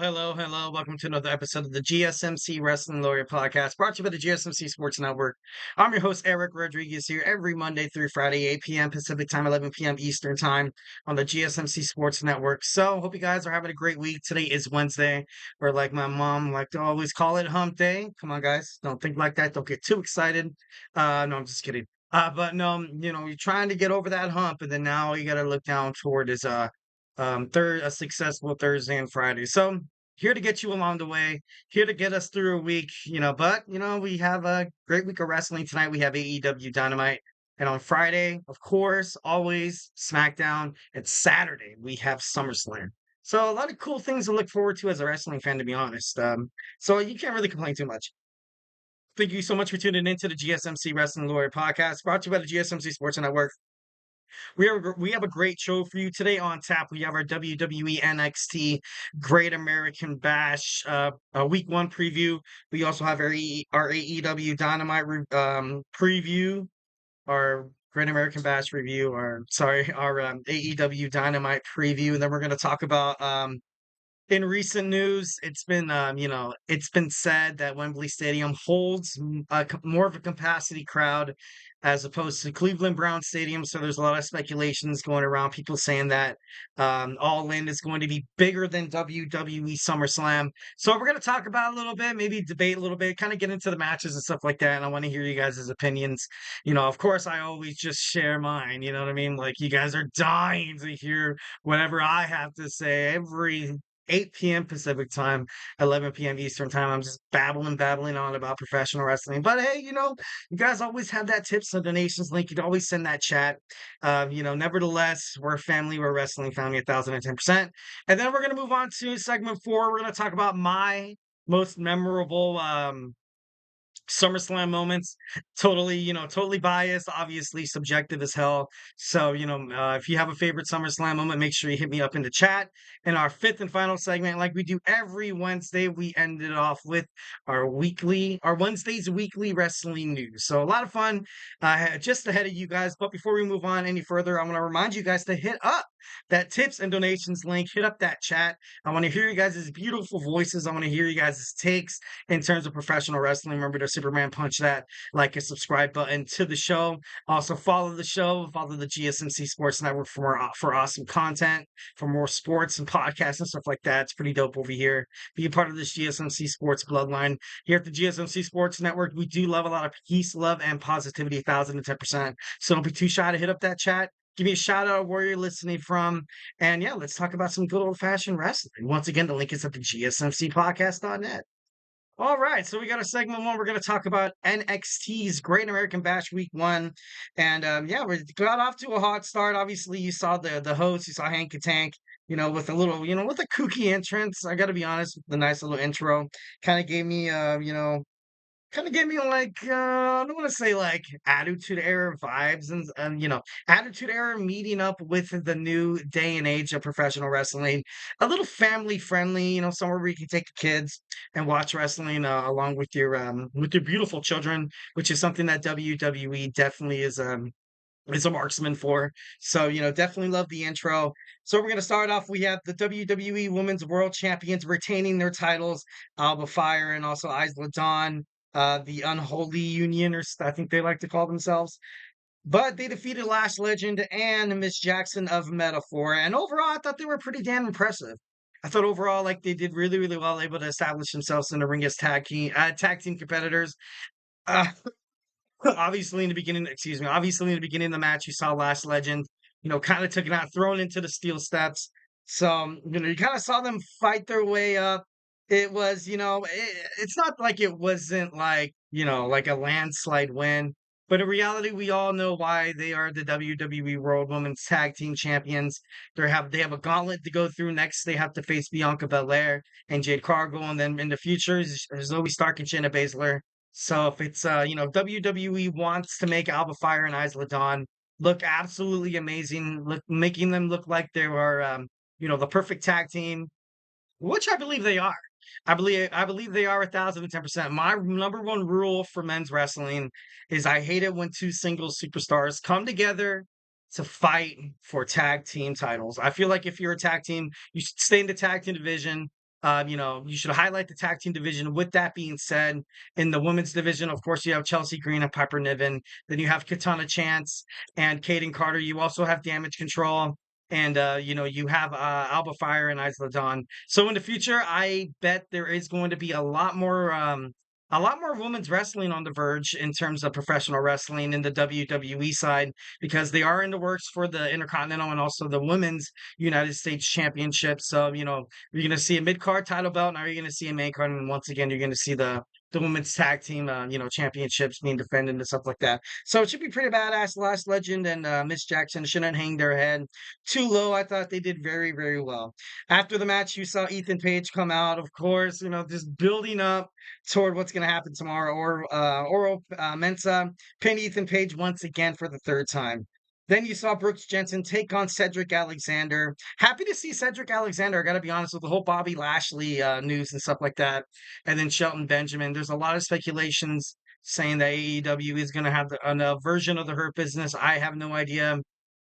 Hello. Welcome to another episode of the GSMC Wrestling Laureate podcast, brought to you by the GSMC Sports Network. I'm your host, Eric Rodriguez, here every Monday through Friday, 8 p.m. Pacific Time, 11 p.m. Eastern Time on the GSMC Sports Network. So, hope you guys are having a great week. Today is Wednesday, or like my mom like to always call it hump day. Come on, guys. Don't think like that. Don't get too excited. No, I'm just kidding. But no, you're trying to get over that hump, and then now you got to look down toward a successful Thursday and Friday. So here to get you along the way, here to get us through a week, we have a great week of wrestling tonight. We have AEW Dynamite. And on Friday, of course, always SmackDown. And Saturday, we have SummerSlam. So a lot of cool things to look forward to as a wrestling fan, to be honest. So you can't really complain too much. Thank you so much for tuning in to the GSMC Wrestling Laureate podcast, brought to you by the GSMC Sports Network. We have a great show for you today. On tap, we have our WWE NXT Great American Bash Week 1 preview. We also have our AEW Dynamite preview, our Great American Bash review, our AEW Dynamite preview. And then we're going to talk about in recent news, it's been said that Wembley Stadium holds more of a capacity crowd as opposed to Cleveland Brown Stadium. So there's a lot of speculations going around, people saying that All In is going to be bigger than WWE SummerSlam. So we're going to talk about it a little bit, maybe debate a little bit, kind of get into the matches and stuff like that. And I want to hear you guys' opinions. Of course, I always just share mine. You know what I mean? Like, you guys are dying to hear whatever I have to say every 8 p.m. Pacific Time, 11 p.m. Eastern Time. I'm just babbling on about professional wrestling. But hey, you guys always have that tips and donations link. You'd always send that chat. Nevertheless, we're a family. We're a wrestling family, 1,010%. And then we're going to move on to segment 4. We're going to talk about my most memorable SummerSlam moments. Totally biased, obviously subjective as hell. So, if you have a favorite SummerSlam moment, make sure you hit me up in the chat. In our 5th and final segment, like we do every Wednesday, we ended off with our Wednesday's weekly wrestling news. So a lot of fun just ahead of you guys. But before we move on any further, I want to remind you guys to hit up that tips and donations link. Hit up that chat. I want to hear you guys' beautiful voices. I want to hear you guys' takes in terms of professional wrestling. Remember to Superman punch that like and subscribe button to the show. Also follow the show, follow the GSMC Sports Network for awesome content, for more sports and podcasts and stuff like that. It's pretty dope over here. Be a part of this GSMC Sports bloodline. Here at the GSMC Sports Network, we do love a lot of peace, love, and positivity, 1,010%. So don't be too shy to hit up that chat. Give me a shout out where you're listening from. And yeah, let's talk about some good old fashioned wrestling. Once again, the link is at the gsmcpodcast.net. All right, so we got a segment 1. We're going to talk about NXT's Great American Bash Week 1. And we got off to a hot start. Obviously, you saw the host, you saw Hank Tank, with a little, with a kooky entrance. I got to be honest, the nice little intro kind of gave me, like, I don't want to say like Attitude Era vibes and Attitude Era meeting up with the new day and age of professional wrestling. A little family friendly, somewhere where you can take the kids and watch wrestling along with your beautiful children, which is something that WWE definitely is a marksman for. So, definitely love the intro. So we're going to start off. We have the WWE Women's World Champions retaining their titles, Alba, Fyre, and also Isla Dawn, the Unholy Union, or I think they like to call themselves. But they defeated Lash Legend and Miss Jackson of Metaphor. And overall, I thought they were pretty damn impressive. I thought overall, like, they did really, really well, able to establish themselves in the ring as tag team competitors. Uh, obviously in the beginning of the match, you saw Lash Legend, kind of took it out, thrown into the steel steps. So, you kind of saw them fight their way up. It was, it's not like it wasn't like, like a landslide win. But in reality, we all know why they are the WWE World Women's Tag Team Champions. They have a gauntlet to go through. Next, they have to face Bianca Belair and Jade Cargill, and then in the future, Zoe Stark and Shayna Baszler. So if it's WWE wants to make Alba, Fyre, and Isla Dawn look absolutely amazing, making them look like they are the perfect tag team, which I believe they are. I believe they are 1,010%. My number one rule for men's wrestling is I hate it when two singles superstars come together to fight for tag team titles. I feel like if you're a tag team, you should stay in the tag team division. You should highlight the tag team division. With that being said, in the women's division, of course, you have Chelsea Green and Piper Niven. Then you have Katana Chance and Kaden Carter. You also have Damage Control. And you have Alba Fyre and Isla Dawn. So in the future, I bet there is going to be a lot more women's wrestling on the verge in terms of professional wrestling in the WWE side, because they are in the works for the Intercontinental and also the Women's United States Championship. So, you're going to see a mid card title belt. Now you're going to see a main card. And once again, you're going to see the women's tag team, championships being defended and stuff like that. So it should be pretty badass. Lash Legend and Miss Jackson shouldn't hang their head too low. I thought they did very, very well. After the match, you saw Ethan Page come out, of course, just building up toward what's going to happen tomorrow. Oro Mensa pinned Ethan Page once again for the third time. Then you saw Brooks Jensen take on Cedric Alexander. Happy to see Cedric Alexander. I got to be honest with the whole Bobby Lashley news and stuff like that. And then Shelton Benjamin. There's a lot of speculations saying that AEW is going to have a version of the Hurt Business. I have no idea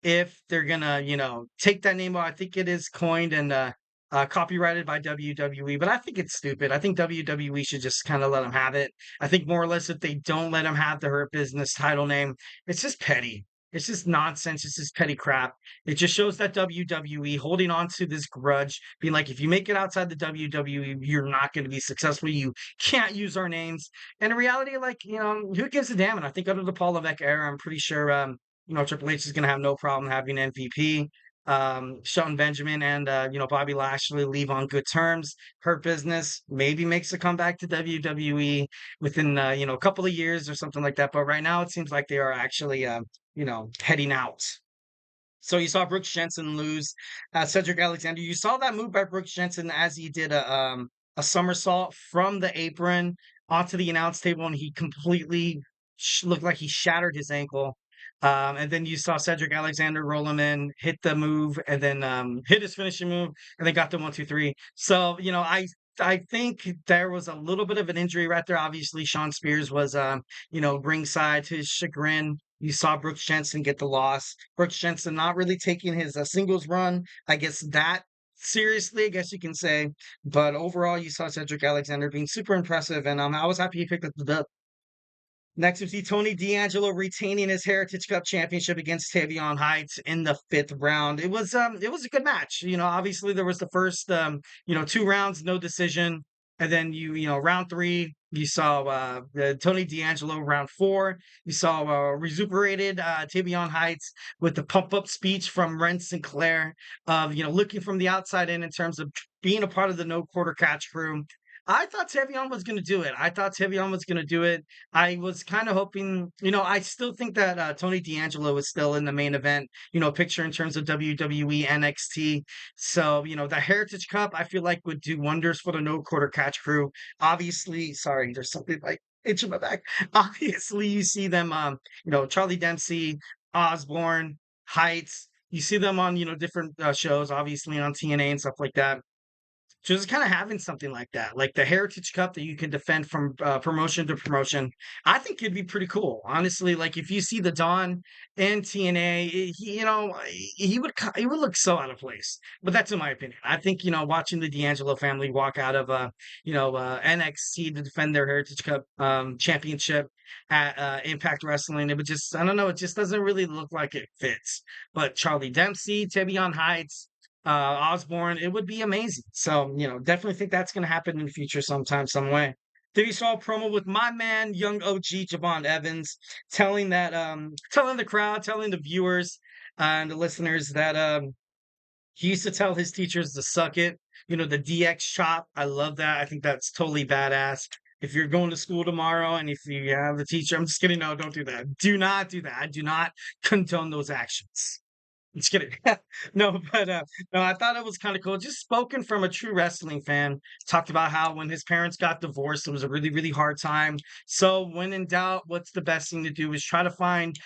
if they're going to, take that name. I think it is coined and copyrighted by WWE, but I think it's stupid. I think WWE should just kind of let them have it. I think more or less if they don't let them have the Hurt Business title name, it's just petty. It's just nonsense. It's just petty crap. It just shows that WWE holding on to this grudge, being like, if you make it outside the WWE, you're not going to be successful. You can't use our names. And in reality, like, who gives a damn? And I think under the Paul Levesque era, I'm pretty sure, Triple H is going to have no problem having MVP. Shelton Benjamin and Bobby Lashley leave on good terms. Hurt Business maybe makes a comeback to WWE within a couple of years or something like that. But right now it seems like they are actually heading out. So you saw Brooks Jensen lose. Cedric Alexander. You saw that move by Brooks Jensen as he did a somersault from the apron onto the announce table, and he completely looked like he shattered his ankle. And then you saw Cedric Alexander roll him in, hit the move, and then hit his finishing move, and then got the 1-2-3. So I think there was a little bit of an injury right there. Obviously, Sean Spears was ringside to his chagrin. You saw Brooks Jensen get the loss. Brooks Jensen not really taking his singles run, I guess, that seriously, I guess you can say. But overall, you saw Cedric Alexander being super impressive, and I was happy he picked up the dub. Next, we see Tony D'Angelo retaining his Heritage Cup championship against Tavion Heights in the 5th round. It was a good match. Obviously there was the first 2 rounds, no decision. And then round 3, you saw Tony D'Angelo. Round 4, you saw recuperated Tavion Heights with the pump up speech from Ren Sinclair of looking from the outside in terms of being a part of the no quarter catch crew. I thought Tavion was going to do it. I was kind of hoping, I still think that Tony D'Angelo is still in the main event, picture in terms of WWE NXT. So, the Heritage Cup, I feel like would do wonders for the no quarter catch crew. Obviously, sorry, there's something like itch in my back. Obviously, you see them, Charlie Dempsey, Osborne, Heights. You see them on, different shows, obviously on TNA and stuff like that. Just kind of having something like that, like the Heritage Cup that you can defend from promotion to promotion, I think it'd be pretty cool. Honestly, like if you see the Don in TNA, he would look so out of place. But that's in my opinion. I think watching the D'Angelo family walk out of NXT to defend their Heritage Cup championship at Impact Wrestling, it would just, I don't know, it just doesn't really look like it fits. But Charlie Dempsey, Tavion Heights, Osborne, it would be amazing. So, definitely think that's going to happen in the future sometime, some way. Then you saw a promo with my man, young OG Javon Evans, telling the crowd, telling the viewers and the listeners that he used to tell his teachers to suck it. The DX chop. I love that. I think that's totally badass. If you're going to school tomorrow and if you have a teacher, I'm just kidding. No, don't do that. Do not do that. I do not condone those actions. Just kidding. No, but no, I thought it was kind of cool. Just spoken from a true wrestling fan. Talked about how when his parents got divorced, it was a really, really hard time. So when in doubt, what's the best thing to do is try to find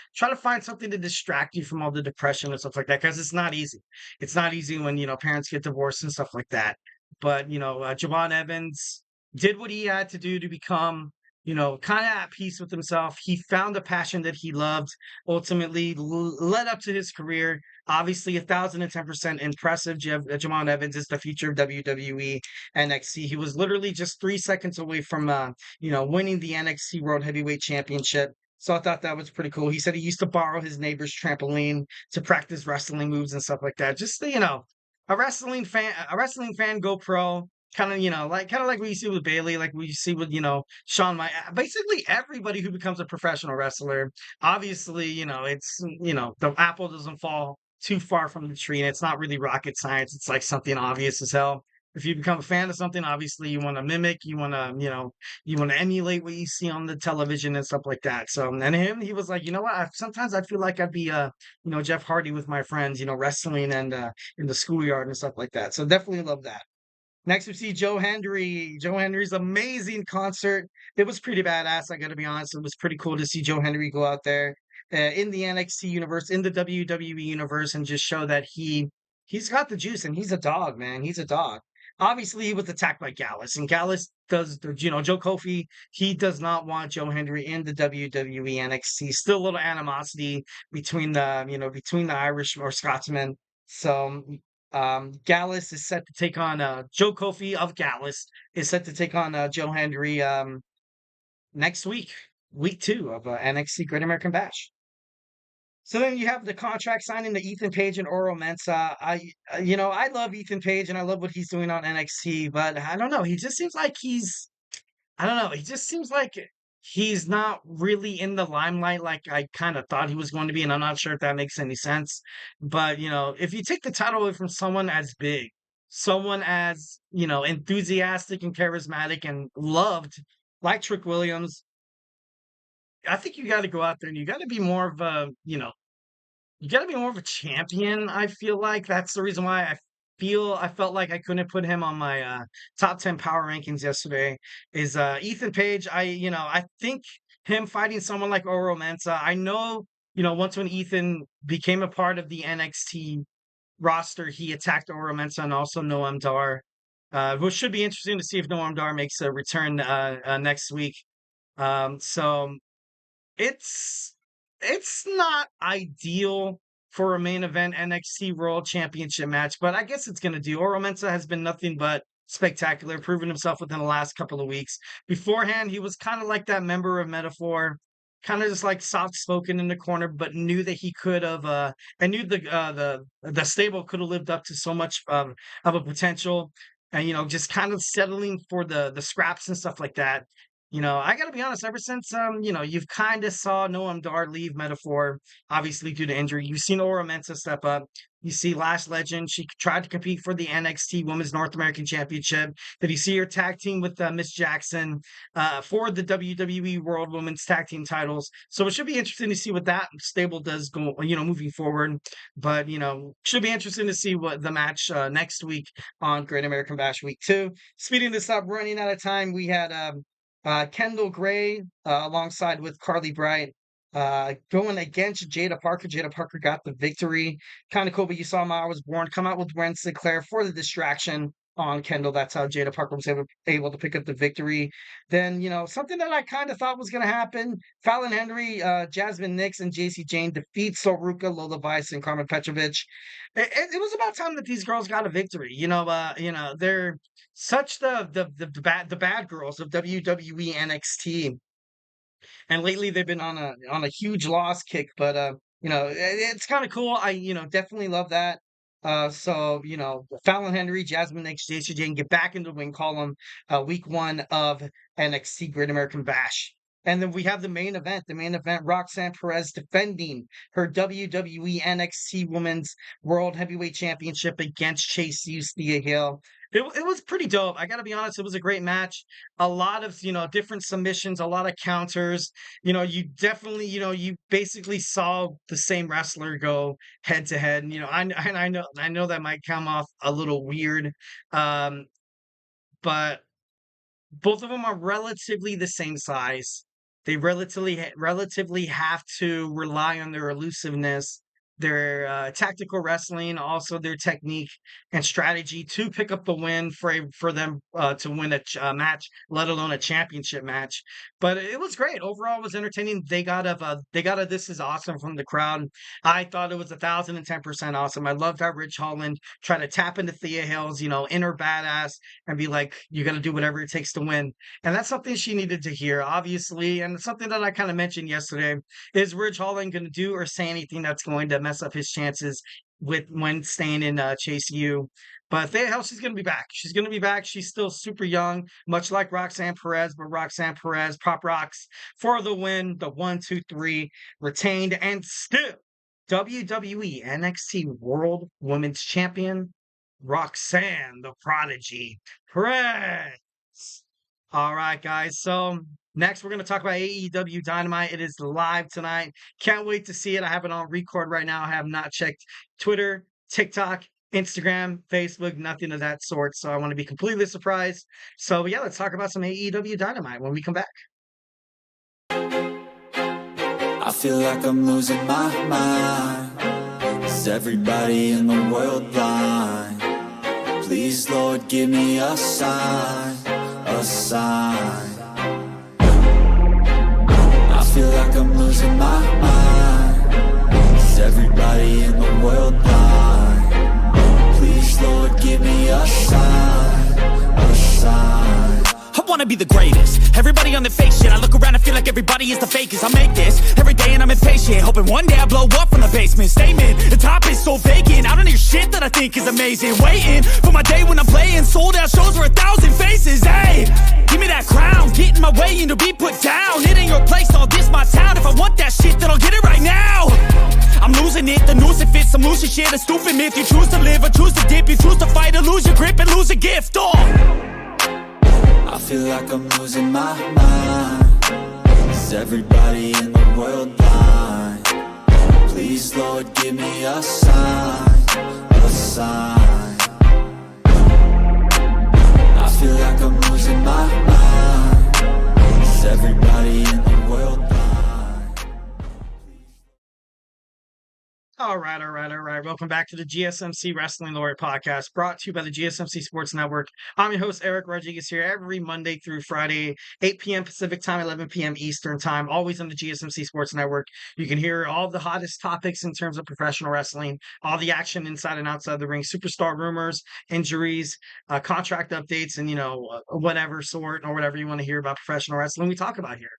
something to distract you from all the depression and stuff like that. Because it's not easy. It's not easy when parents get divorced and stuff like that. But Javon Evans did what he had to do to become kind of at peace with himself. He found a passion that he loved, ultimately led up to his career. Obviously, 1,010% impressive. Jamon Evans is the future of WWE NXT. He was literally just 3 seconds away from, winning the NXT World Heavyweight Championship. So I thought that was pretty cool. He said he used to borrow his neighbor's trampoline to practice wrestling moves and stuff like that. Just, a wrestling fan go pro. Kind of like what you see with Bailey, like what you see with Shawn Michaels. Basically, everybody who becomes a professional wrestler, obviously, it's the apple doesn't fall too far from the tree, and it's not really rocket science. It's like something obvious as hell. If you become a fan of something, obviously you want to mimic, you want to emulate what you see on the television and stuff like that. So, and he was like, you know what? Sometimes I feel like I'd be, Jeff Hardy with my friends, wrestling and in the schoolyard and stuff like that. So definitely love that. Next, we see Joe Hendry. Joe Hendry's amazing concert. It was pretty badass, I gotta be honest. It was pretty cool to see Joe Hendry go out there in the NXT universe, in the WWE universe, and just show that he's got the juice and he's a dog, man. He's a dog. Obviously, he was attacked by Gallus, and Gallus does, Joe Coffey, he does not want Joe Hendry in the WWE NXT. Still a little animosity between the Irish or Scotsmen. So Gallus is set to take on Joe Coffey of Gallus is set to take on Joe Hendry next week 2 of NXT Great American Bash. So then you have the contract signing to Ethan Page and Oro Mensah. I love Ethan Page and I love what he's doing on NXT, but I don't know. He just seems like I don't know. He just seems like he's not really in the limelight like I kind of thought he was going to be, and I'm not sure if that makes any sense. But if you take the title away from someone as big, someone as enthusiastic and charismatic and loved like Trick Williams, I think you got to go out there and you got to be more of a champion. I feel like that's the reason why I felt like I couldn't put him on my top 10 power rankings yesterday. Is Ethan Page? I think him fighting someone like Oro Mensah. I know once when Ethan became a part of the NXT roster, he attacked Oro Mensah and also Noam Dar. Which should be interesting to see if Noam Dar makes a return next week. So it's it's not ideal for a main event NXT World Championship match, but I guess it's gonna do. Oro Mensah has been nothing but spectacular, proven himself within the last couple of weeks. Beforehand, he was kind of like that member of Metaphor, kind of just like soft spoken in the corner, but knew that he could have and knew the stable could have lived up to so much of a potential. And just kind of settling for the scraps and stuff like that. I gotta be honest, ever since you've kind of saw Noam Dar leave Metaphor, obviously due to injury, you've seen Aura Mensa step up. You see Lash Legend, she tried to compete for the NXT Women's North American Championship. Did you see her tag team with Miss Jackson for the WWE World Women's Tag Team titles? So it should be interesting to see what that stable does go, moving forward. But should be interesting to see what the match next week on Great American Bash Week 2. Speeding this up, running out of time, we had Kendall Gray alongside with Carly Bright going against Jada Parker. Jada Parker got the victory. Kind of cool, but you saw Ma Was Born come out with Brent Sinclair for the distraction on Kendall. That's how Jada Parker was able to pick up the victory. Then, something that I kind of thought was going to happen. Fallon Henry, Jasmine Nix, and JC Jane defeat Soruka, Lola Vice, and Carmen Petrovic. It was about time that these girls got a victory. They're such the bad girls of WWE NXT, and lately they've been on a huge loss kick. But it's kind of cool. I definitely love that. So Fallon Henry, Jasmine Nix, Jason Jane get back into the win column week 1 of NXT Great American Bash. And then we have the main event. The main event, Roxanne Perez defending her WWE NXT Women's World Heavyweight Championship against Chase Hughes, Thea Hill. It was pretty dope. I got to be honest, it was a great match. A lot of, different submissions, a lot of counters. You definitely, you basically saw the same wrestler go head to head. And, I know that might come off a little weird. Um, but both of them are relatively the same size. They relatively have to rely on their elusiveness. their tactical wrestling, also their technique and strategy to pick up the win for them to win a match, let alone a championship match. But it was great. Overall, it was entertaining. They got a "This is awesome" from the crowd. I thought it was 1,010% awesome. I loved how Rich Holland tried to tap into Thea Hale's, inner badass and be like, "You got to do whatever it takes to win." And that's something she needed to hear, obviously, and something that I kind of mentioned yesterday. Is Ridge Holland going to do or say anything that's going to mess up his chances when staying in Chase U? But Thea Hale, she's going to be back. She's going to be back. She's still super young, much like Roxanne Perez, but Roxanne Perez, Pop Rocks for the win, the 1, 2, 3, retained, and still WWE NXT World Women's Champion, Roxanne the Prodigy Perez. All right, guys. So next, we're going to talk about AEW Dynamite. It is live tonight. Can't wait to see it. I have it on record right now. I have not checked Twitter, TikTok, Instagram, Facebook, nothing of that sort. So I want to be completely surprised. So yeah, let's talk about some AEW Dynamite when we come back. I feel like I'm losing my mind. Is everybody in the world blind? Please, Lord, give me a sign, a sign. I feel like I'm losing my mind. Is everybody in the world blind? Please, Lord, give me a sign, a sign. I wanna be the greatest. Everybody on the fake shit. I look around and feel like everybody is the fakest. I make this every day and I'm impatient, hoping one day I blow up from the basement. Statement, the top is so vacant. I don't hear shit that I think is amazing. Waiting for my day when I'm playing sold out shows for 1,000 faces. Hey, give me that crown, get in my way and to be put down. It ain't your place, all this my town. If I want that shit, then I'll get it right now. I'm losing it, the noose it fits, I'm losing shit. A stupid myth, you choose to live or choose to dip. You choose to fight or lose your grip and lose a gift. I feel like I'm losing my mind. Is everybody in the world blind? Please, Lord, give me a sign, a sign. I feel like I'm losing my mind. Is everybody in the world blind? All right. Welcome back to the GSMC Wrestling Laureate podcast, brought to you by the GSMC Sports Network. I'm your host, Eric Rodriguez, here every Monday through Friday, 8 p.m. Pacific time, 11 p.m. Eastern time, always on the GSMC Sports Network. You can hear all the hottest topics in terms of professional wrestling, all the action inside and outside the ring, superstar rumors, injuries, contract updates, and, whatever sort or whatever you want to hear about professional wrestling, we talk about here.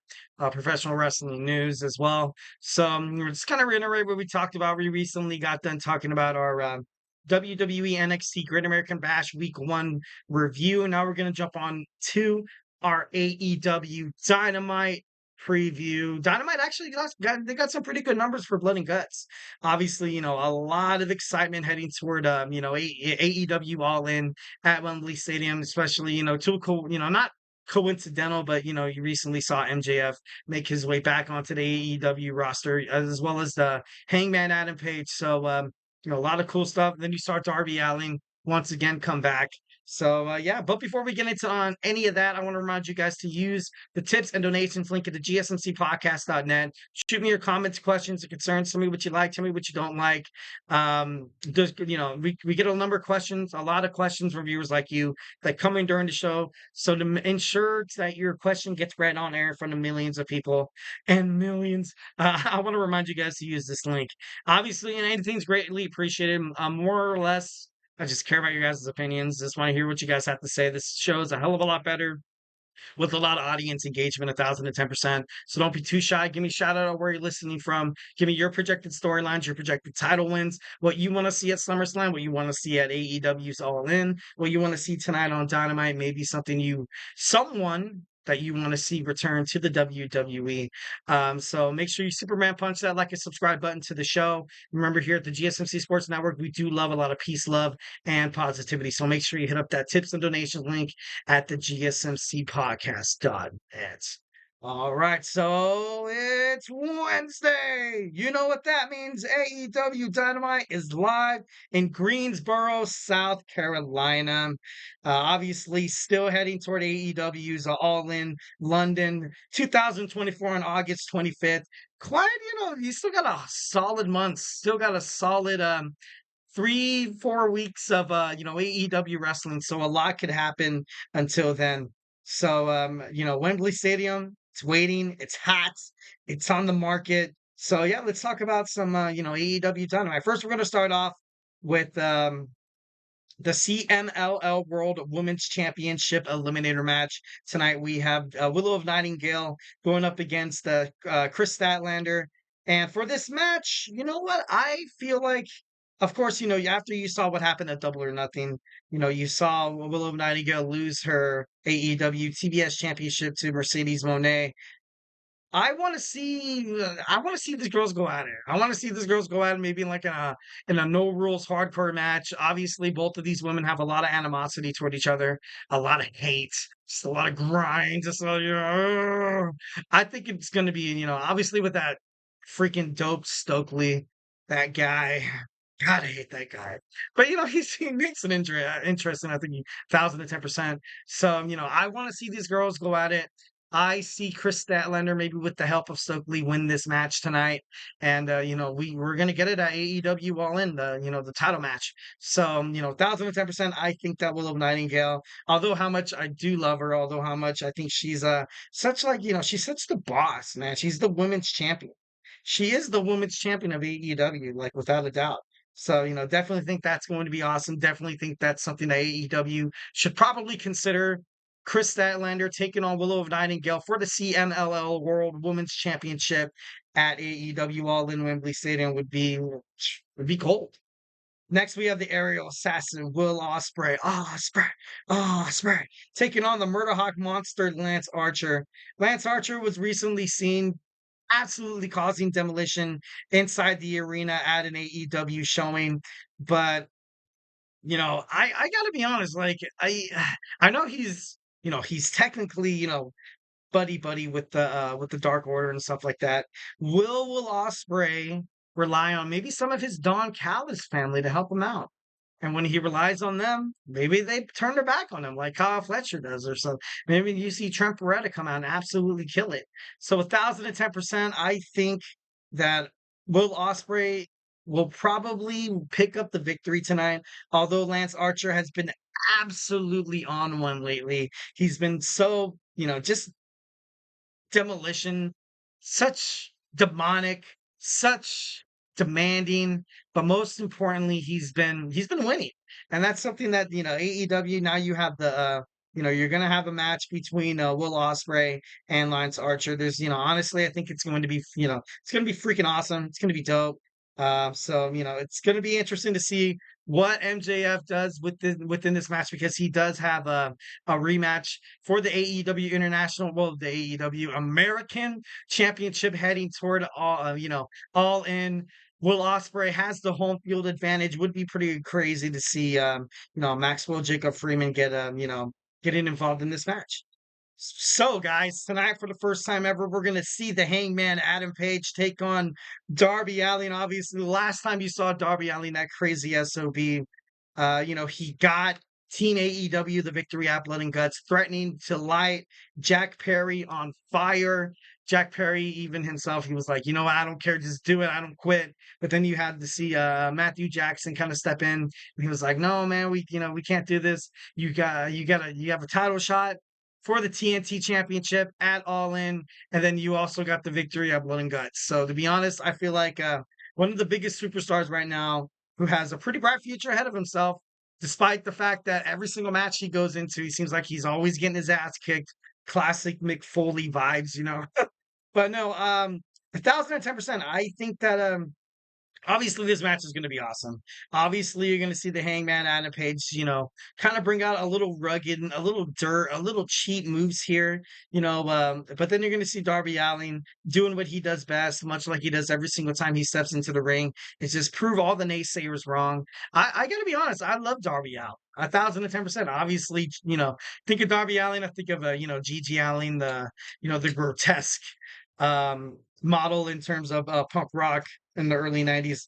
Professional wrestling news as well. So we're just kind of reiterate what we talked about. We recently got done talking about our WWE NXT Great American Bash Week 1 review. Now we're going to jump on to our AEW Dynamite preview. Dynamite actually got some pretty good numbers for Blood and Guts. Obviously, a lot of excitement heading toward AEW All In at Wembley Stadium, especially, too cool, not coincidental, but you recently saw MJF make his way back onto the AEW roster, as well as the Hangman Adam Page. So a lot of cool stuff. Then you saw Darby Allin once again come back. So yeah, but before we get into on any of that, I want to remind you guys to use the tips and donations link at the gsmcpodcast.net. Shoot me your comments, questions, or concerns. Tell me what you like. Tell me what you don't like. We get a number of questions, a lot of questions from viewers like you that come in during the show. So to ensure that your question gets read on air in front of millions of people and millions, I want to remind you guys to use this link. Obviously, and anything's greatly appreciated. More or less, I just care about your guys' opinions. Just want to hear what you guys have to say. This show is a hell of a lot better with a lot of audience engagement, 1,010%. So don't be too shy. Give me a shout out where you're listening from. Give me your projected storylines, your projected title wins, what you want to see at SummerSlam, what you want to see at AEW's All In, what you want to see tonight on Dynamite, maybe someone that you want to see return to the WWE. So make sure you Superman punch that like and subscribe button to the show. Remember, here at the GSMC Sports Network, we do love a lot of peace, love, and positivity. So make sure you hit up that tips and donations link at the GSMC podcast.net. All right, so it's Wednesday. You know what that means. AEW Dynamite is live in Greensboro, South Carolina. Obviously, still heading toward AEW's All In London 2024 on August 25th. Quite, you still got a solid month, still got a solid 3-4 weeks of AEW wrestling, so a lot could happen until then. So Wembley Stadium, it's waiting, it's hot, it's on the market. So yeah, let's talk about some AEW Dynamite. First, we're gonna start off with the CMLL World Women's Championship Eliminator match. Tonight we have Willow of Nightingale going up against Chris Statlander. And for this match, you know what? I feel like, of course, after you saw what happened at Double or Nothing, you saw Willow of Nightingale lose her AEW TBS Championship to Mercedes Moné. I want to see these girls go at it. I want to see these girls go at it maybe in like a no rules hardcore match. Obviously, both of these women have a lot of animosity toward each other, a lot of hate, just a lot of grind, just I think it's going to be, obviously with that freaking dope Stokely, that guy. God, I hate that guy. But he makes an injury interesting. I think 1,010%. So I want to see these girls go at it. I see Chris Statlander maybe with the help of Stokely win this match tonight, and we're gonna get it at AEW All In the title match. So 1,010%. I think that Willow Nightingale, although how much I do love her, although how much I think she's such like she's such the boss, man. She's the women's champion. She is the women's champion of AEW, like without a doubt. So, definitely think that's going to be awesome. Definitely think that's something that AEW should probably consider. Chris Statlander taking on Willow of Nightingale for the CMLL World Women's Championship at AEW All in Wembley Stadium would be gold. Next, we have the aerial assassin Will Ospreay. Ospreay, taking on the Murderhawk monster Lance Archer. Lance Archer was recently seen absolutely causing demolition inside the arena at an AEW showing, but I gotta be honest, like I know he's technically, buddy with the Dark Order and stuff like that. Will Ospreay rely on maybe some of his Don Callis family to help him out? And when he relies on them, maybe they turn their back on him like Kyle Fletcher does or something. Maybe you see Trent Beretta come out and absolutely kill it. So 1,010%, I think that Will Ospreay will probably pick up the victory tonight. Although Lance Archer has been absolutely on one lately. He's been so, just demolition, such demonic, such demanding, but most importantly, he's been winning. And that's something that, AEW now you have you're gonna have a match between Will Ospreay and Lance Archer. There's, honestly, I think it's going to be, it's gonna be freaking awesome. It's gonna be dope. So it's gonna be interesting to see what MJF does within this match because he does have a rematch for the AEW the AEW American Championship heading toward all in. Will Ospreay has the home field advantage. Would be pretty crazy to see Maxwell Jacob Freeman getting involved in this match. So, guys, tonight for the first time ever, we're going to see the Hangman Adam Page take on Darby Allin. Obviously, the last time you saw Darby Allin, that crazy SOB, he got Team AEW the victory at Blood and Guts, threatening to light Jack Perry on fire. Jack Perry, even himself, he was like, you know what, I don't care, just do it, I don't quit. But then you had to see Matthew Jackson kind of step in, and he was like, no, man, we can't do this. You have a title shot for the TNT Championship at All In, and then you also got the victory at Blood and Guts. So to be honest, I feel like one of the biggest superstars right now who has a pretty bright future ahead of himself, despite the fact that every single match he goes into, he seems like he's always getting his ass kicked. Classic Mick Foley vibes. But no, 1,010%. I think that Obviously, this match is going to be awesome. Obviously, you're going to see the Hangman Adam Page, kind of bring out a little rugged, a little dirt, a little cheap moves here, but then you're going to see Darby Allin doing what he does best, much like he does every single time he steps into the ring. It's just prove all the naysayers wrong. I got to be honest, I love Darby Allin. 1,010%. Obviously, think of Darby Allin, I think of, Gigi Allin, the grotesque model in terms of punk rock in the early 90s,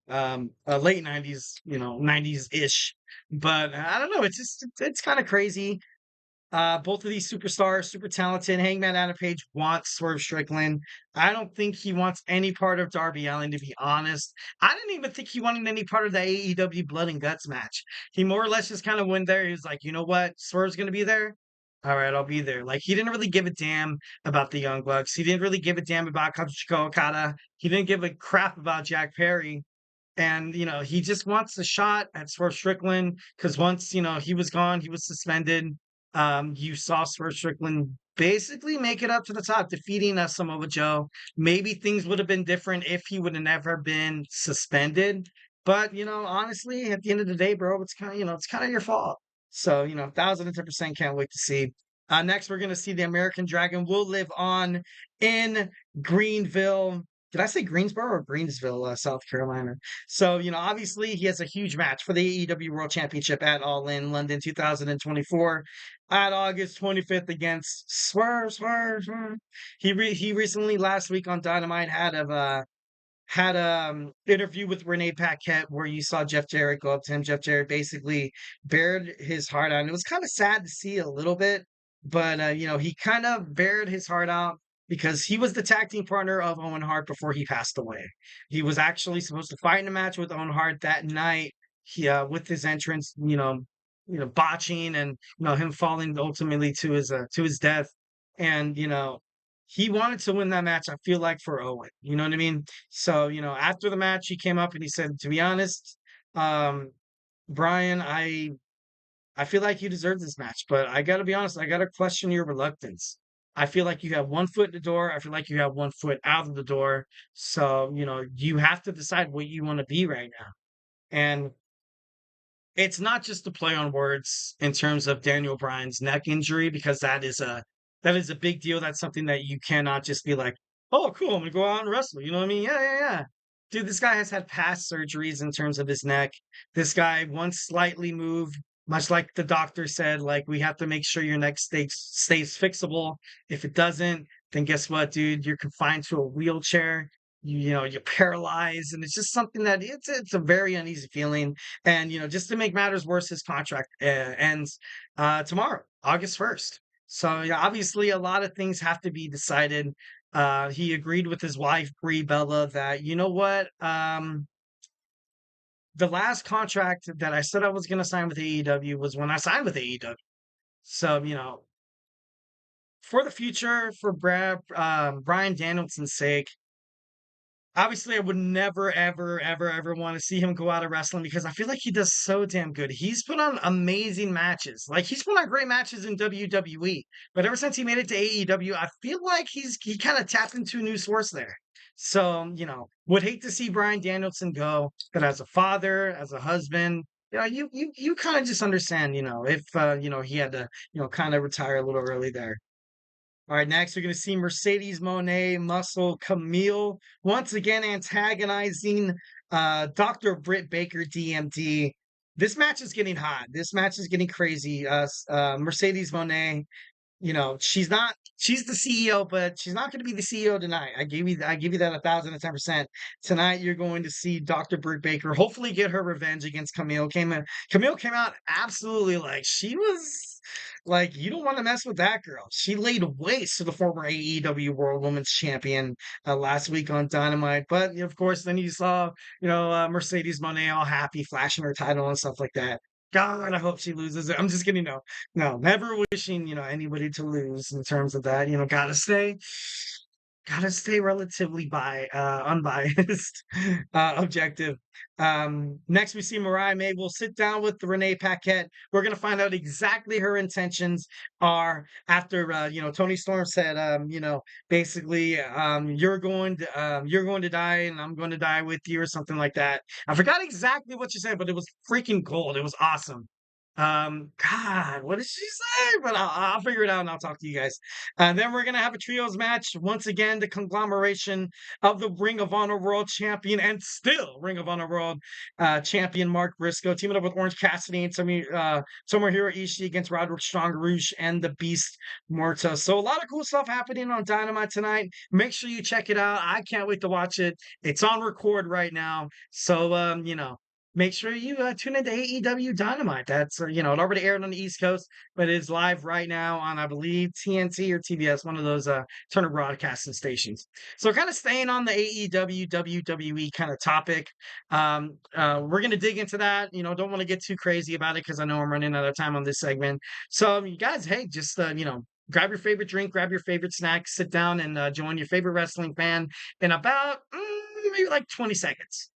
late 90s, 90s ish. But I don't know. It's kind of crazy. Both of these superstars, super talented. Hangman Adam Page wants Swerve Strickland. I don't think he wants any part of Darby Allin, to be honest. I didn't even think he wanted any part of the AEW Blood and Guts match. He more or less just kind of went there. He was like, you know what? Swerve's going to be there. All right, I'll be there. Like, he didn't really give a damn about the Young Bucks. He didn't really give a damn about Kazuchika Okada. He didn't give a crap about Jack Perry. And, he just wants a shot at Swerve Strickland because once, he was gone, he was suspended. You saw Swerve Strickland basically make it up to the top, defeating Samoa Joe. Maybe things would have been different if he would have never been suspended. But, honestly, at the end of the day, bro, it's kind of, it's kind of your fault. So, 1,010% can't wait to see. Next, we're going to see the American Dragon will live on in Greenville. Did I say Greensboro or Greensville, South Carolina? So, obviously he has a huge match for the AEW World Championship at All In London 2024 at August 25th against Swerve. He recently last week on Dynamite had a interview with Renee Paquette where you saw Jeff Jarrett go up to him. Jeff Jarrett basically bared his heart out. And it was kind of sad to see a little bit, but he kind of bared his heart out because he was the tag team partner of Owen Hart before he passed away. He was actually supposed to fight in a match with Owen Hart that night. He with his entrance, botching and him falling ultimately to his death. And he wanted to win that match, I feel like, for Owen. You know what I mean? So, after the match, he came up and he said, to be honest, Brian, I feel like you deserve this match, but I got to be honest, I got to question your reluctance. I feel like you have one foot in the door. I feel like you have one foot out of the door. So, you have to decide what you want to be right now. And it's not just a play on words in terms of Daniel Bryan's neck injury, because that is a big deal. That's something that you cannot just be like, oh, cool, I'm gonna go out and wrestle. You know what I mean? Yeah. Dude, this guy has had past surgeries in terms of his neck. This guy once slightly moved, much like the doctor said, like, we have to make sure your neck stays fixable. If it doesn't, then guess what, dude? You're confined to a wheelchair. You're paralyzed, and it's just something that it's a very uneasy feeling. And just to make matters worse, his contract ends tomorrow, August 1st. So yeah, obviously a lot of things have to be decided. He agreed with his wife Brie Bella that the last contract that I said I was going to sign with AEW was when I signed with AEW. So for the future, for Bryan Danielson's sake, obviously, I would never, ever, ever, ever want to see him go out of wrestling because I feel like he does so damn good. He's put on amazing matches. Like, he's put on great matches in WWE, but ever since he made it to AEW, I feel like he kind of tapped into a new source there. So, would hate to see Bryan Danielson go, but as a father, as a husband, you kind of just understand, if he had to, kind of retire a little early there. All right, next we're going to see Mercedes Moné Muscle Camille once again antagonizing Dr. Britt Baker DMD. This match is getting hot. This match is getting crazy. Mercedes Moné, she's the CEO, but she's not going to be the CEO tonight. I give you that 1,010%. Tonight you're going to see Dr. Britt Baker hopefully get her revenge against Camille. Camille came out absolutely like she was like, you don't want to mess with that girl. She laid waste to the former AEW World Women's Champion last week on Dynamite. But of course, then you saw Mercedes Moné all happy, flashing her title and stuff like that. God, I hope she loses it. I'm just kidding. No, never wishing, anybody to lose in terms of that. Gotta gotta stay relatively unbiased, objective. Next, we see Mariah May will sit down with the Renee Paquette. We're gonna find out exactly her intentions are after Tony Storm said, basically, you're going to die and I'm going to die with you or something like that. I forgot exactly what she said, but it was freaking gold. It was awesome. God, what did she say? But I'll figure it out and I'll talk to you guys. And then we're gonna have a trios match once again. The conglomeration of the Ring of Honor World Champion and still Ring of Honor World Champion Mark Briscoe teaming up with Orange Cassidy and Tomohiro Ishii against Roderick Strong, Rouge, and the Beast Morta. So a lot of cool stuff happening on Dynamite tonight. Make sure you check it out. I can't wait to watch it. It's on record right now. So make sure you tune into AEW Dynamite. That's it already aired on the East Coast, but it is live right now on, I believe, TNT or TBS, one of those Turner broadcasting stations. So kind of staying on the AEW WWE kind of topic. We're gonna dig into that. Don't want to get too crazy about it because I know I'm running out of time on this segment. So you guys, hey, just grab your favorite drink, grab your favorite snack, sit down and join your favorite wrestling fan in about maybe like 20 seconds.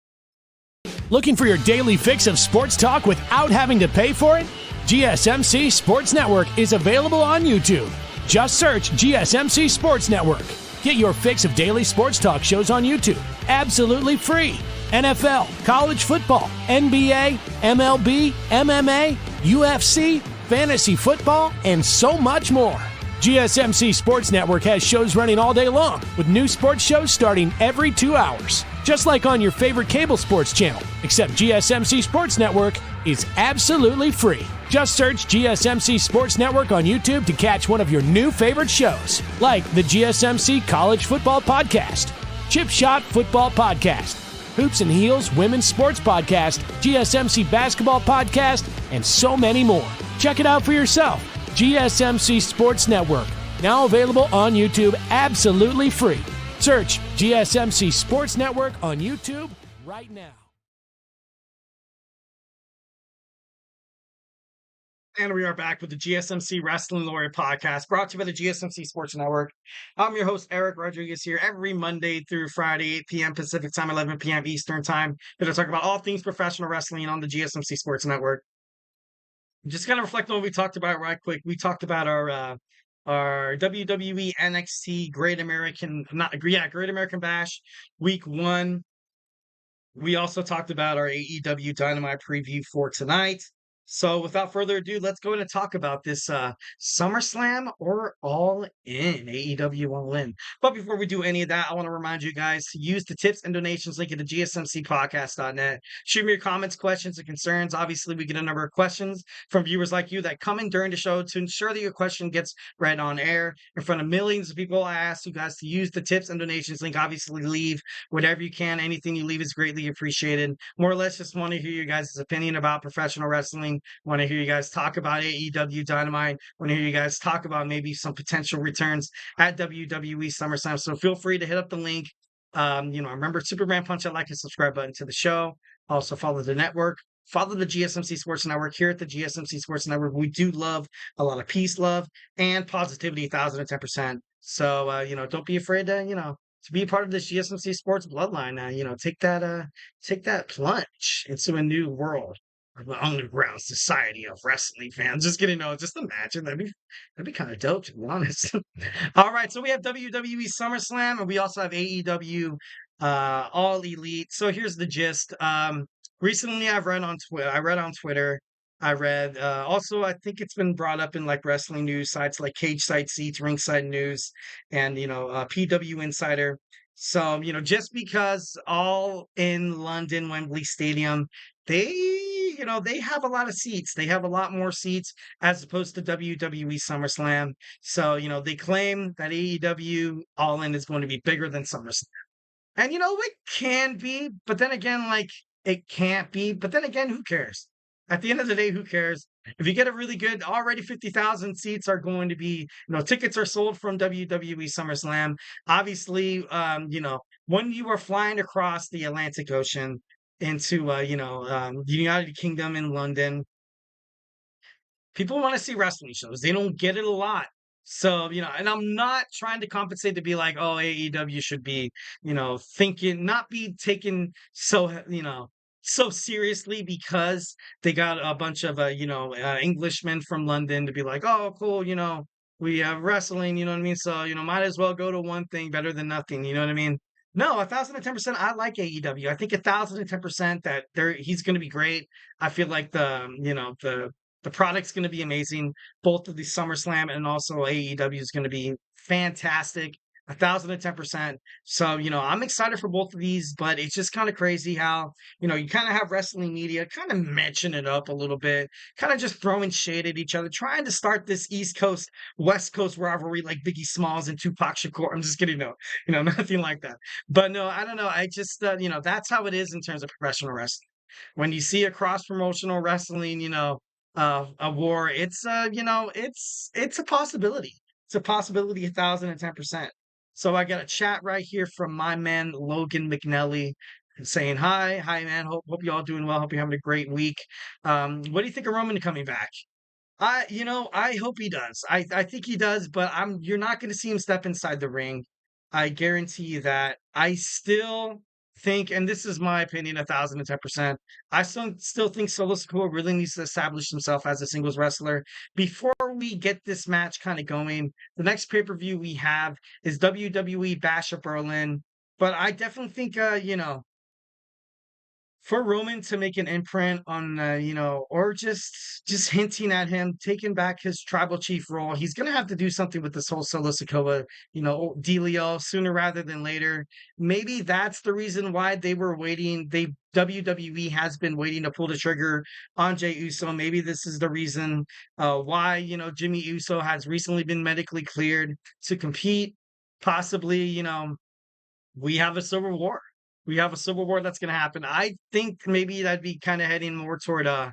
Looking for your daily fix of sports talk without having to pay for it? GSMC Sports Network is available on YouTube. Just search GSMC Sports Network. Get your fix of daily sports talk shows on YouTube, absolutely free. NFL, college football, NBA, MLB, MMA, UFC, fantasy football, and so much more. GSMC Sports Network has shows running all day long, with new sports shows starting every 2 hours. Just like on your favorite cable sports channel, except GSMC Sports Network is absolutely free. Just search GSMC Sports Network on YouTube to catch one of your new favorite shows, like the GSMC College Football Podcast, Chip Shot Football Podcast, Hoops and Heels Women's Sports Podcast, GSMC Basketball Podcast, and so many more. Check it out for yourself. GSMC Sports Network, now available on YouTube absolutely free. Search GSMC Sports Network on YouTube right now. And we are back with the GSMC Wrestling Laureate podcast brought to you by the GSMC Sports Network. I'm your host, Eric Rodriguez, here every Monday through Friday, 8 p.m. Pacific time, 11 p.m. Eastern time. Going to talk about all things professional wrestling on the GSMC Sports Network. Just kind of reflect on what we talked about right quick. We talked about our WWE NXT Great American Bash Week 1. We also talked about our AEW Dynamite preview for tonight. So without further ado, let's go in and talk about this SummerSlam or All In, AEW All In. But before we do any of that, I want to remind you guys to use the tips and donations link at the GSMCpodcast.net. Shoot me your comments, questions, and concerns. Obviously, we get a number of questions from viewers like you that come in during the show to ensure that your question gets read on air in front of millions of people. I ask you guys to use the tips and donations link. Obviously, leave whatever you can. Anything you leave is greatly appreciated. More or less, just want to hear you guys' opinion about professional wrestling. Want to hear you guys talk about AEW Dynamite. Want to hear you guys talk about maybe some potential returns at WWE SummerSlam. So feel free to hit up the link. Remember Superman punch that like and subscribe button to the show. Also follow the network. Follow the GSMC Sports Network. Here at the GSMC Sports Network, we do love a lot of peace, love, and positivity, 1,010%. So don't be afraid to be a part of this GSMC Sports bloodline. Take that plunge into a new world. The underground society of wrestling fans. Just kidding. No, just imagine. That'd be kind of dope, to be honest. All right, so we have WWE SummerSlam, and we also have AEW All Elite. So here's the gist. Recently, I read on Twitter. Also, I think it's been brought up in like wrestling news sites like Cage Side Seats, Ringside News, and PW Insider. So just because All in London, Wembley Stadium, they have a lot of seats. They have a lot more seats as opposed to WWE SummerSlam. So, they claim that AEW All In is going to be bigger than SummerSlam. And, it can be, but then again, it can't be. But then again, who cares? At the end of the day, who cares? If you get a really good, already 50,000 seats are going to be, tickets are sold from WWE SummerSlam. Obviously, when you are flying across the Atlantic Ocean, into the United Kingdom in London. People want to see wrestling shows. They don't get it a lot. So, and I'm not trying to compensate to be like, oh, AEW should be, thinking, not be taken so, so seriously because they got a bunch of, Englishmen from London to be like, oh, cool, we have wrestling, you know what I mean? So, might as well go to one thing better than nothing, you know what I mean? No, 1,010%. I like AEW. I think 1,010% that he's going to be great. I feel like the product's going to be amazing. Both of the SummerSlam and also AEW is going to be fantastic. 1,010%. So, I'm excited for both of these, but it's just kind of crazy how, you kind of have wrestling media kind of matching it up a little bit, kind of just throwing shade at each other, trying to start this East Coast, West Coast rivalry like Biggie Smalls and Tupac Shakur. I'm just kidding. No, nothing like that. But no, I don't know. I just, that's how it is in terms of professional wrestling. When you see a cross promotional wrestling, a war, it's a possibility. It's a possibility, 1,010%. So I got a chat right here from my man Logan McNelly saying hi man. Hope you all doing well. Hope you're having a great week. What do you think of Roman coming back? I hope he does. I think he does, but you're not going to see him step inside the ring. I guarantee you that. I still think, and this is my opinion, 1,010%. I still think Solo Sikoa really needs to establish himself as a singles wrestler before we get this match kind of going. The next pay per view we have is WWE Bash of Berlin, but I definitely think, for Roman to make an imprint on, or just hinting at him taking back his tribal chief role, he's gonna have to do something with this whole Solo Sikoa, dealio sooner rather than later. Maybe that's the reason why they were waiting. WWE has been waiting to pull the trigger on Jey Uso. Maybe this is the reason why Jimmy Uso has recently been medically cleared to compete. Possibly, we have a civil war. We have a civil war that's going to happen. I think maybe that'd be kind of heading more toward a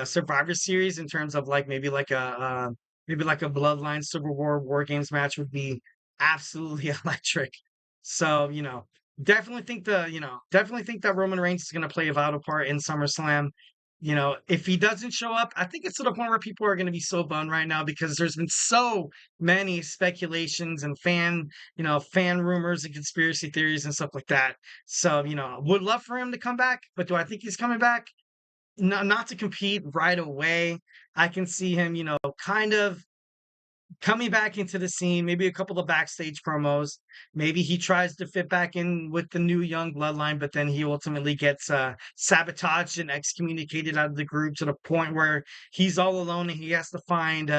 Survivor Series in terms of like maybe like a Bloodline Civil War Games match would be absolutely electric. So definitely think that Roman Reigns is going to play a vital part in SummerSlam. If he doesn't show up, I think it's to the point where people are going to be so bummed right now because there's been so many speculations and fan rumors and conspiracy theories and stuff like that. So, would love for him to come back, but do I think he's coming back? No, not to compete right away. I can see him, kind of coming back into the scene, maybe a couple of backstage promos. Maybe he tries to fit back in with the new young bloodline, but then he ultimately gets sabotaged and excommunicated out of the group to the point where he's all alone and he has to find,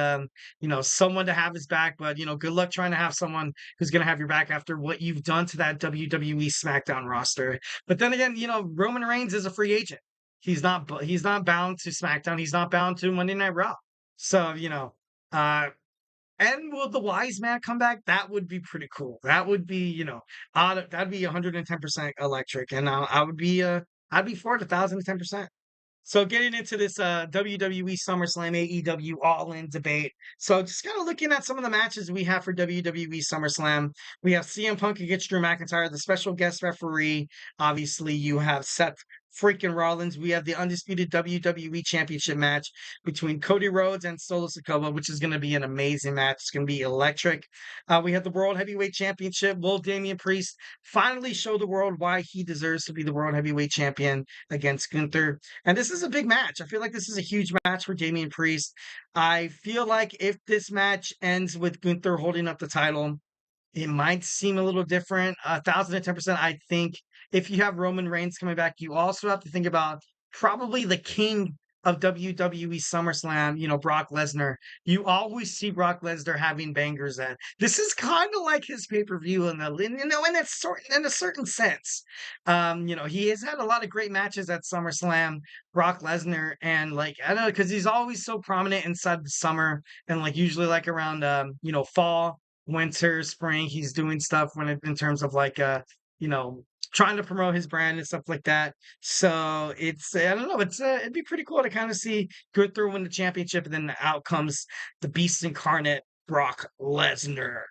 someone to have his back. But, good luck trying to have someone who's going to have your back after what you've done to that WWE SmackDown roster. But then again, Roman Reigns is a free agent. He's not bound to SmackDown. He's not bound to Monday Night Raw. So, and will the wise man come back? That would be pretty cool. That would be, that'd be 110% electric. And I'd be for it 1,010%. So getting into this WWE SummerSlam AEW All In debate. So just kind of looking at some of the matches we have for WWE SummerSlam. We have CM Punk against Drew McIntyre, the special guest referee. Obviously, you have Seth freaking Rollins. We have the undisputed WWE Championship match between Cody Rhodes and Solo Sikoa, which is going to be an amazing match. It's going to be electric. We have the World Heavyweight Championship. Will Damian Priest finally show the world why he deserves to be the World Heavyweight Champion against Gunther? And this is a big match. I feel like this is a huge match for Damian Priest. I feel like if this match ends with Gunther holding up the title, it might seem a little different. 1,010%. I think if you have Roman Reigns coming back, you also have to think about probably the king of WWE SummerSlam, Brock Lesnar. You always see Brock Lesnar having bangers at. This is kind of like his pay-per-view in a certain sense. He has had a lot of great matches at SummerSlam, Brock Lesnar, and I don't know, because he's always so prominent inside the summer and usually around fall, winter, spring, he's doing stuff in terms of trying to promote his brand and stuff like that. So I don't know, it'd be pretty cool to kind of see Gunther win the championship and then out comes the beast incarnate, Brock Lesnar.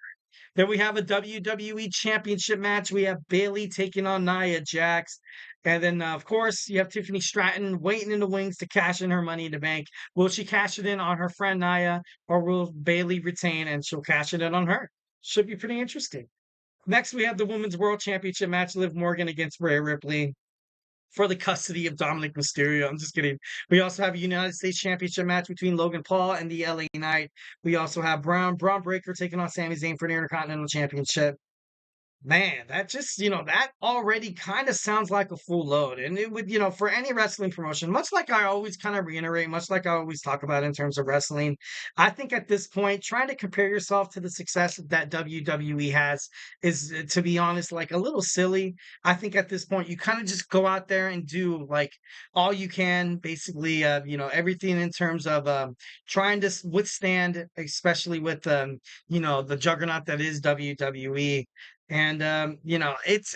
Then we have a WWE Championship match. We have Bayley taking on Nia Jax. And then, of course, you have Tiffany Stratton waiting in the wings to cash in her Money in the Bank. Will she cash it in on her friend Nia, or will Bailey retain and she'll cash it in on her? Should be pretty interesting. Next, we have the Women's World Championship match: Liv Morgan against Rhea Ripley for the custody of Dominic Mysterio. I'm just kidding. We also have a United States Championship match between Logan Paul and the LA Knight. We also have Braun Breaker taking on Sami Zayn for the Intercontinental Championship. Man, that just, that already kind of sounds like a full load. And it would, for any wrestling promotion, much like I always kind of reiterate, much like I always talk about in terms of wrestling, I think at this point, trying to compare yourself to the success that WWE has is, to be honest, like a little silly. I think at this point, you kind of just go out there and do like all you can, basically, everything in terms of trying to withstand, especially with, the juggernaut that is WWE. And it's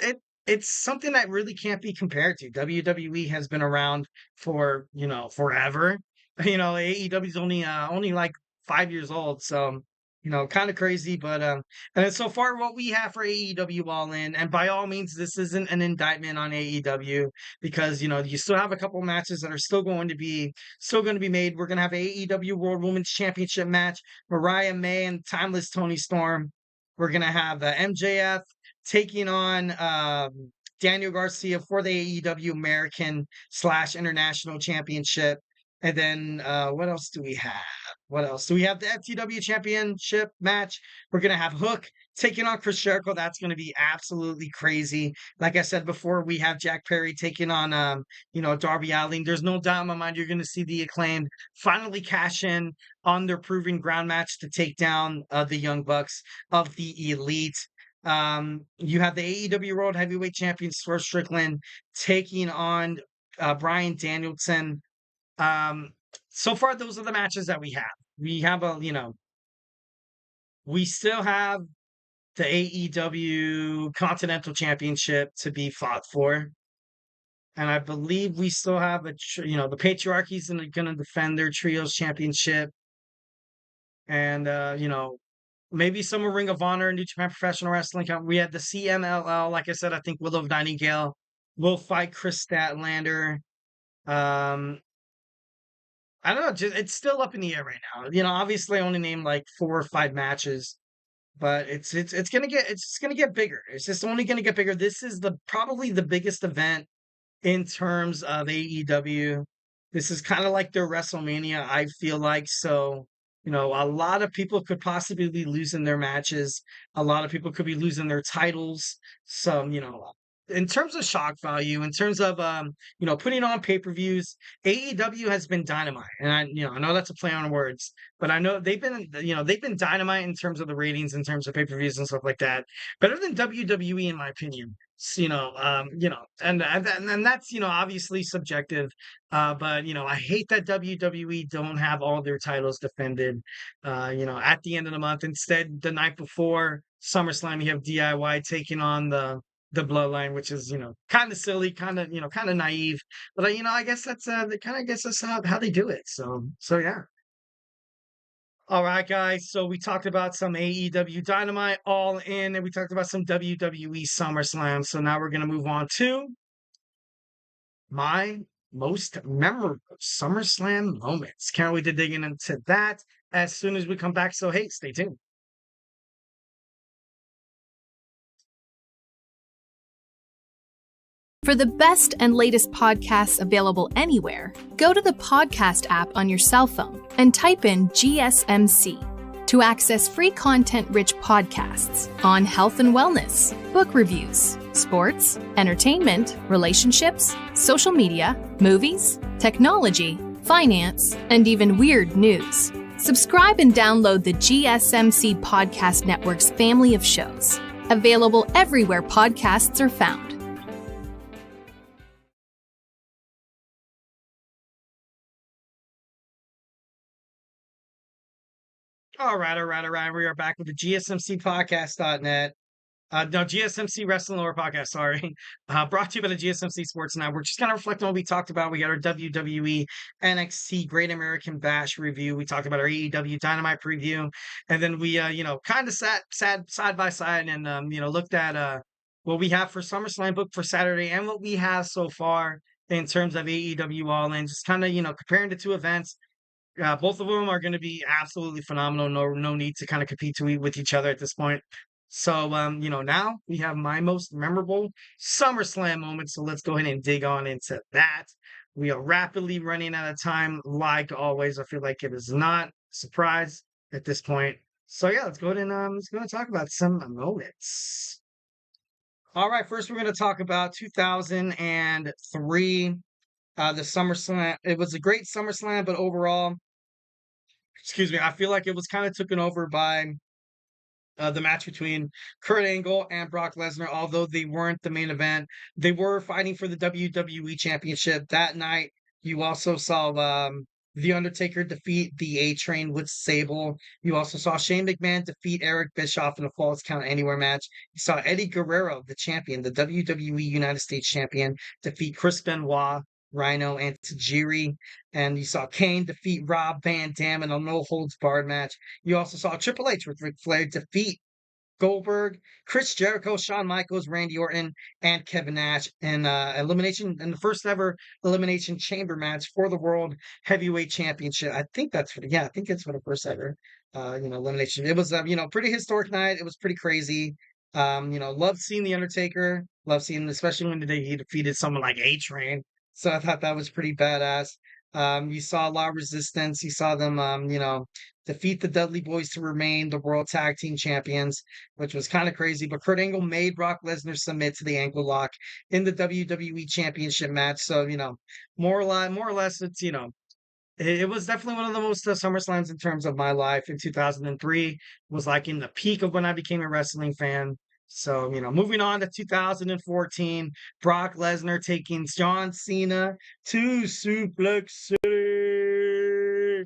something that really can't be compared to. WWE has been around for, forever. AEW is only like 5 years old, so kind of crazy. But and so far what we have for AEW All In, and by all means, this isn't an indictment on AEW, because you still have a couple matches that are still going to be made. We're gonna have AEW World Women's Championship match, Mariah May and Timeless Tony Storm. We're gonna have MJF taking on Daniel Garcia for the AEW American/International Championship. And then what else do we have? What else? Do we have the FTW Championship match? We're gonna have Hook taking on Chris Jericho. That's gonna be absolutely crazy. Like I said before, we have Jack Perry taking on Darby Allin. There's no doubt in my mind you're gonna see the Acclaimed finally cash in on their proving ground match to take down the Young Bucks of the Elite. You have the AEW World Heavyweight Champion Swerve Strickland taking on Bryan Danielson. So far, those are the matches that we have. We have we still have the AEW Continental Championship to be fought for. And I believe we still have the Patriarchy's going to defend their Trios Championship. And, maybe some Ring of Honor, New Japan Professional Wrestling. We had the CMLL. Like I said, I think Willow Nightingale will fight Chris Statlander. I don't know. It's still up in the air right now. Obviously, I only named like 4 or 5 matches, but it's gonna get bigger. It's just only gonna get bigger. This is probably the biggest event in terms of AEW. This is kind of like their WrestleMania, I feel like. So, a lot of people could possibly be losing their matches. A lot of people could be losing their titles. So, in terms of shock value, in terms of putting on pay-per-views, AEW has been dynamite. And I know that's a play on words, but I know they've been dynamite in terms of the ratings, in terms of pay-per-views and stuff like that. Better than WWE, in my opinion. So, and that's obviously subjective. But I hate that WWE don't have all their titles defended. At the end of the month, instead, the night before SummerSlam, you have DIY taking on the Bloodline, which is kind of silly, kind of naive. But I guess that's how they do it. So yeah. All right, guys. So we talked about some AEW Dynamite All In, and we talked about some WWE SummerSlam. So now we're going to move on to my most memorable SummerSlam moments. Can't wait to dig into that as soon as we come back. So, hey, stay tuned. For the best and latest podcasts available anywhere, go to the podcast app on your cell phone and type in GSMC to access free content-rich podcasts on health and wellness, book reviews, sports, entertainment, relationships, social media, movies, technology, finance, and even weird news. Subscribe and download the GSMC Podcast Network's family of shows, available everywhere podcasts are found. All right. We are back with the GSMC Podcast.net. No, GSMC Wrestling Laureate Podcast, sorry. Brought to you by the GSMC Sports Network. Just kind of reflecting on what we talked about. We got our WWE NXT Great American Bash review. We talked about our AEW Dynamite preview. And then we, kind of sat side by side and, looked at what we have for SummerSlam booked for Saturday and what we have so far in terms of AEW All In. Just kind of, comparing the two events. Both of them are going to be absolutely phenomenal. No need to kind of compete with each other at this point. So, now we have my most memorable SummerSlam moment. So let's go ahead and dig on into that. We are rapidly running out of time, like always. I feel like it is not a surprise at this point. So yeah, let's go ahead and talk about some moments. All right, first we're going to talk about 2003, the SummerSlam. It was a great SummerSlam, but overall, excuse me, I feel like it was kind of taken over by the match between Kurt Angle and Brock Lesnar. Although they weren't the main event, they were fighting for the WWE Championship that night. You also saw The Undertaker defeat the A-Train with Sable. You also saw Shane McMahon defeat Eric Bischoff in a Falls Count Anywhere match. You saw Eddie Guerrero, the champion, the WWE United States champion, defeat Chris Benoit, Rhino, and Tajiri. And you saw Kane defeat Rob Van Dam in a no-holds-barred match. You also saw Triple H with Ric Flair defeat Goldberg, Chris Jericho, Shawn Michaels, Randy Orton, and Kevin Nash in the first ever Elimination Chamber match for the World Heavyweight Championship. I think it's for the first ever elimination. It was pretty historic night. It was pretty crazy. Loved seeing The Undertaker. Loved seeing, especially when he defeated someone like A-Train. So I thought that was pretty badass. You saw a lot of resistance. You saw them, defeat the Dudley Boys to remain the World Tag Team Champions, which was kind of crazy. But Kurt Angle made Brock Lesnar submit to the ankle lock in the WWE Championship match. So, more or less, it's, it was definitely one of the most SummerSlams in terms of my life. In 2003 was like in the peak of when I became a wrestling fan. So, moving on to 2014, Brock Lesnar taking John Cena to Suplex City.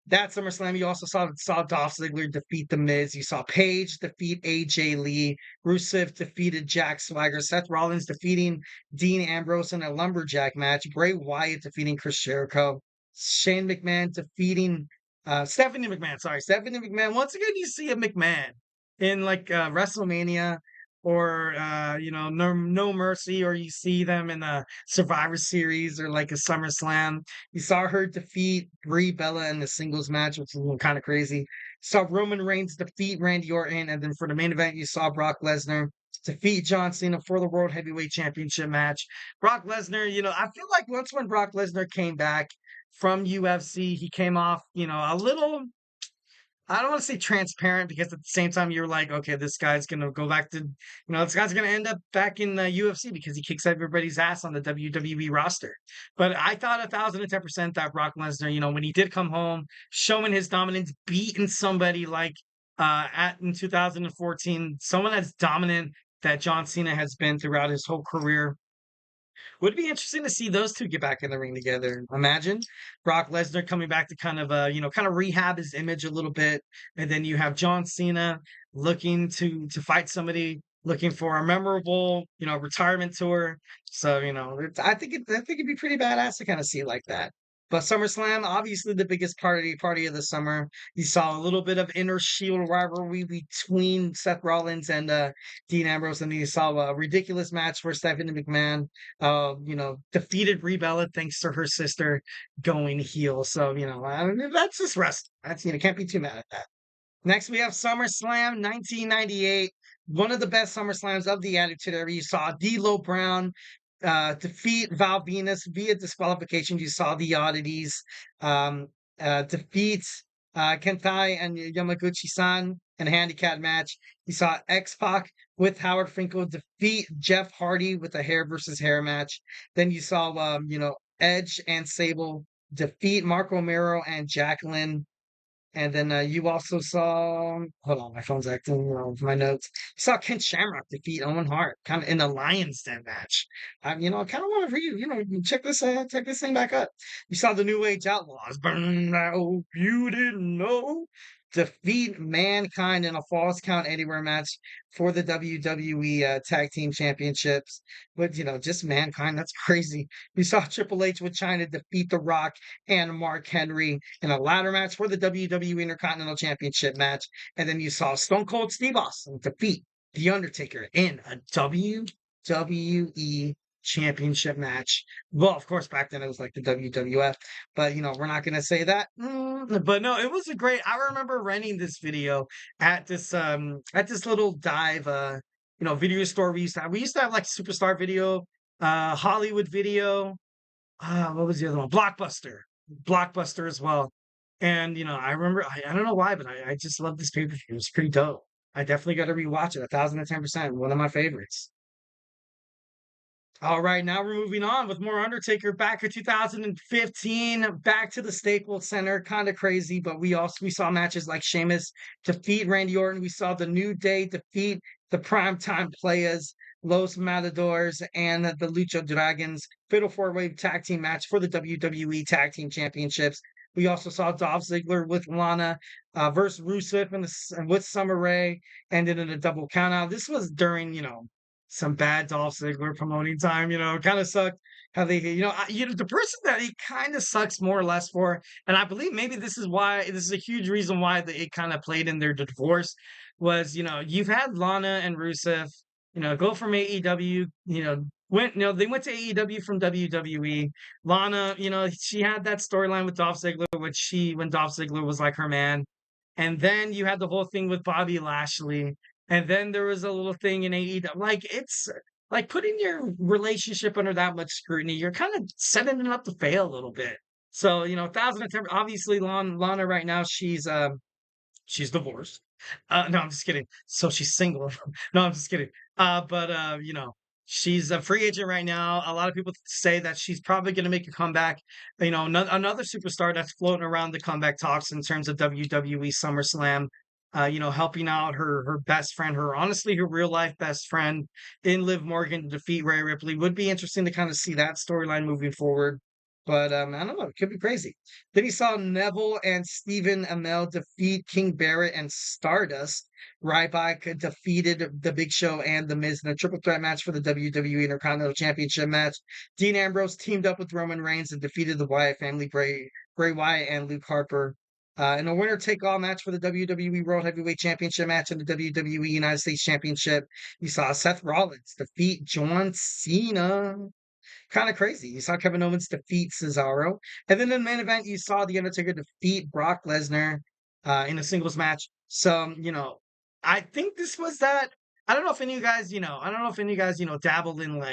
That SummerSlam, you also saw Dolph Ziggler defeat The Miz. You saw Paige defeat AJ Lee. Rusev defeated Jack Swagger. Seth Rollins defeating Dean Ambrose in a lumberjack match. Bray Wyatt defeating Chris Jericho. Shane McMahon defeating Stephanie McMahon. Sorry, Stephanie McMahon. Once again, you see a McMahon in like WrestleMania or No Mercy, or you see them in a Survivor Series or like a SummerSlam. You saw her defeat Brie Bella in the singles match, which was kind of crazy. You saw Roman Reigns defeat Randy Orton, and then for the main event, you saw Brock Lesnar defeat John Cena for the World Heavyweight Championship match. Brock Lesnar, I feel like once when Brock Lesnar came back from UFC, he came off, a little, I don't want to say transparent, because at the same time you're like, okay, this guy's going to go back to, this guy's going to end up back in the UFC because he kicks everybody's ass on the WWE roster. But I thought 1,010% that Brock Lesnar, when he did come home, showing his dominance, beating somebody like in 2014, someone as dominant that John Cena has been throughout his whole career. Would be interesting to see those two get back in the ring together. Imagine Brock Lesnar coming back to kind of rehab his image a little bit, and then you have John Cena looking to fight somebody, looking for a memorable, retirement tour. So, I think it'd be pretty badass to kind of see it like that. But SummerSlam, obviously the biggest party of the summer. You saw a little bit of inner Shield rivalry between Seth Rollins and Dean Ambrose, and then you saw a ridiculous match where Stephanie McMahon, defeated Brie Bella thanks to her sister going heel. So, that's just wrestling. That's, can't be too mad at that. Next, we have SummerSlam 1998. One of the best SummerSlams of the Attitude Era. You saw D'Lo Brown defeat Val Venus via disqualification. You saw the Oddities defeat Kentai and Yamaguchi-san in a handicap match. You saw X-Pac with Howard Finkel defeat Jeff Hardy with a hair versus hair match. Then you saw Edge and Sable defeat Mark Romero and Jacqueline. And then you also saw, hold on, my phone's acting with my notes. You saw Ken Shamrock defeat Owen Hart, kind of in the Lions Den match. I kind of want to read, check this thing back up. You saw the New Age Outlaws, burn out, you didn't know, defeat Mankind in a Falls Count Anywhere match for the WWE Tag Team Championships. But, just Mankind, that's crazy. You saw Triple H with China defeat The Rock and Mark Henry in a ladder match for the WWE Intercontinental Championship match. And then you saw Stone Cold Steve Austin defeat The Undertaker in a WWE championship match. Well, of course, back then it was like the WWF, but we're not gonna say that. But no, it was a great. I remember renting this video at this little dive video store we used to have. We used to have like Superstar Video, Hollywood Video. What was the other one? Blockbuster as well. And I remember I don't know why, but I just love this pay per view. It was pretty dope. I definitely got to rewatch it. 1,010%. One of my favorites. All right, now we're moving on with more Undertaker back in 2015, back to the Staples Center. Kind of crazy, but we saw matches like Sheamus defeat Randy Orton. We saw the New Day defeat the Primetime Players, Los Matadors, and the Lucha Dragons. Fatal four-way tag team match for the WWE Tag Team Championships. We also saw Dolph Ziggler with Lana versus Rusev and with Summer Rae, ended in a double countout. This was during, some bad Dolph Ziggler promoting time. Kind of sucked how they, the person that he kind of sucks more or less for, and I believe maybe this is a huge reason why it kind of played in their divorce was, you've had Lana and Rusev, go from AEW, they went to AEW from WWE. Lana, she had that storyline with Dolph Ziggler, when Dolph Ziggler was like her man. And then you had the whole thing with Bobby Lashley. And then there was a little thing in AEW. Like, it's like putting your relationship under that much scrutiny. You're kind of setting it up to fail a little bit. So, 1,010, obviously Lana right now, she's divorced. No, I'm just kidding. So she's single. No, I'm just kidding. But she's a free agent right now. A lot of people say that she's probably going to make a comeback. Another superstar that's floating around the comeback talks in terms of WWE SummerSlam. Helping out her best friend, her real life best friend in Liv Morgan to defeat Rhea Ripley. Would be interesting to kind of see that storyline moving forward. But I don't know, it could be crazy. Then he saw Neville and Stephen Amell defeat King Barrett and Stardust. Ryback defeated The Big Show and The Miz in a triple threat match for the WWE Intercontinental Championship match. Dean Ambrose teamed up with Roman Reigns and defeated the Wyatt family, Bray Wyatt and Luke Harper. In a winner-take-all match for the WWE World Heavyweight Championship match and the WWE United States Championship, you saw Seth Rollins defeat John Cena. Kind of crazy. You saw Kevin Owens defeat Cesaro. And then in the main event, you saw The Undertaker defeat Brock Lesnar in a singles match. So, I think this was that. I don't know if any of you guys, dabbled in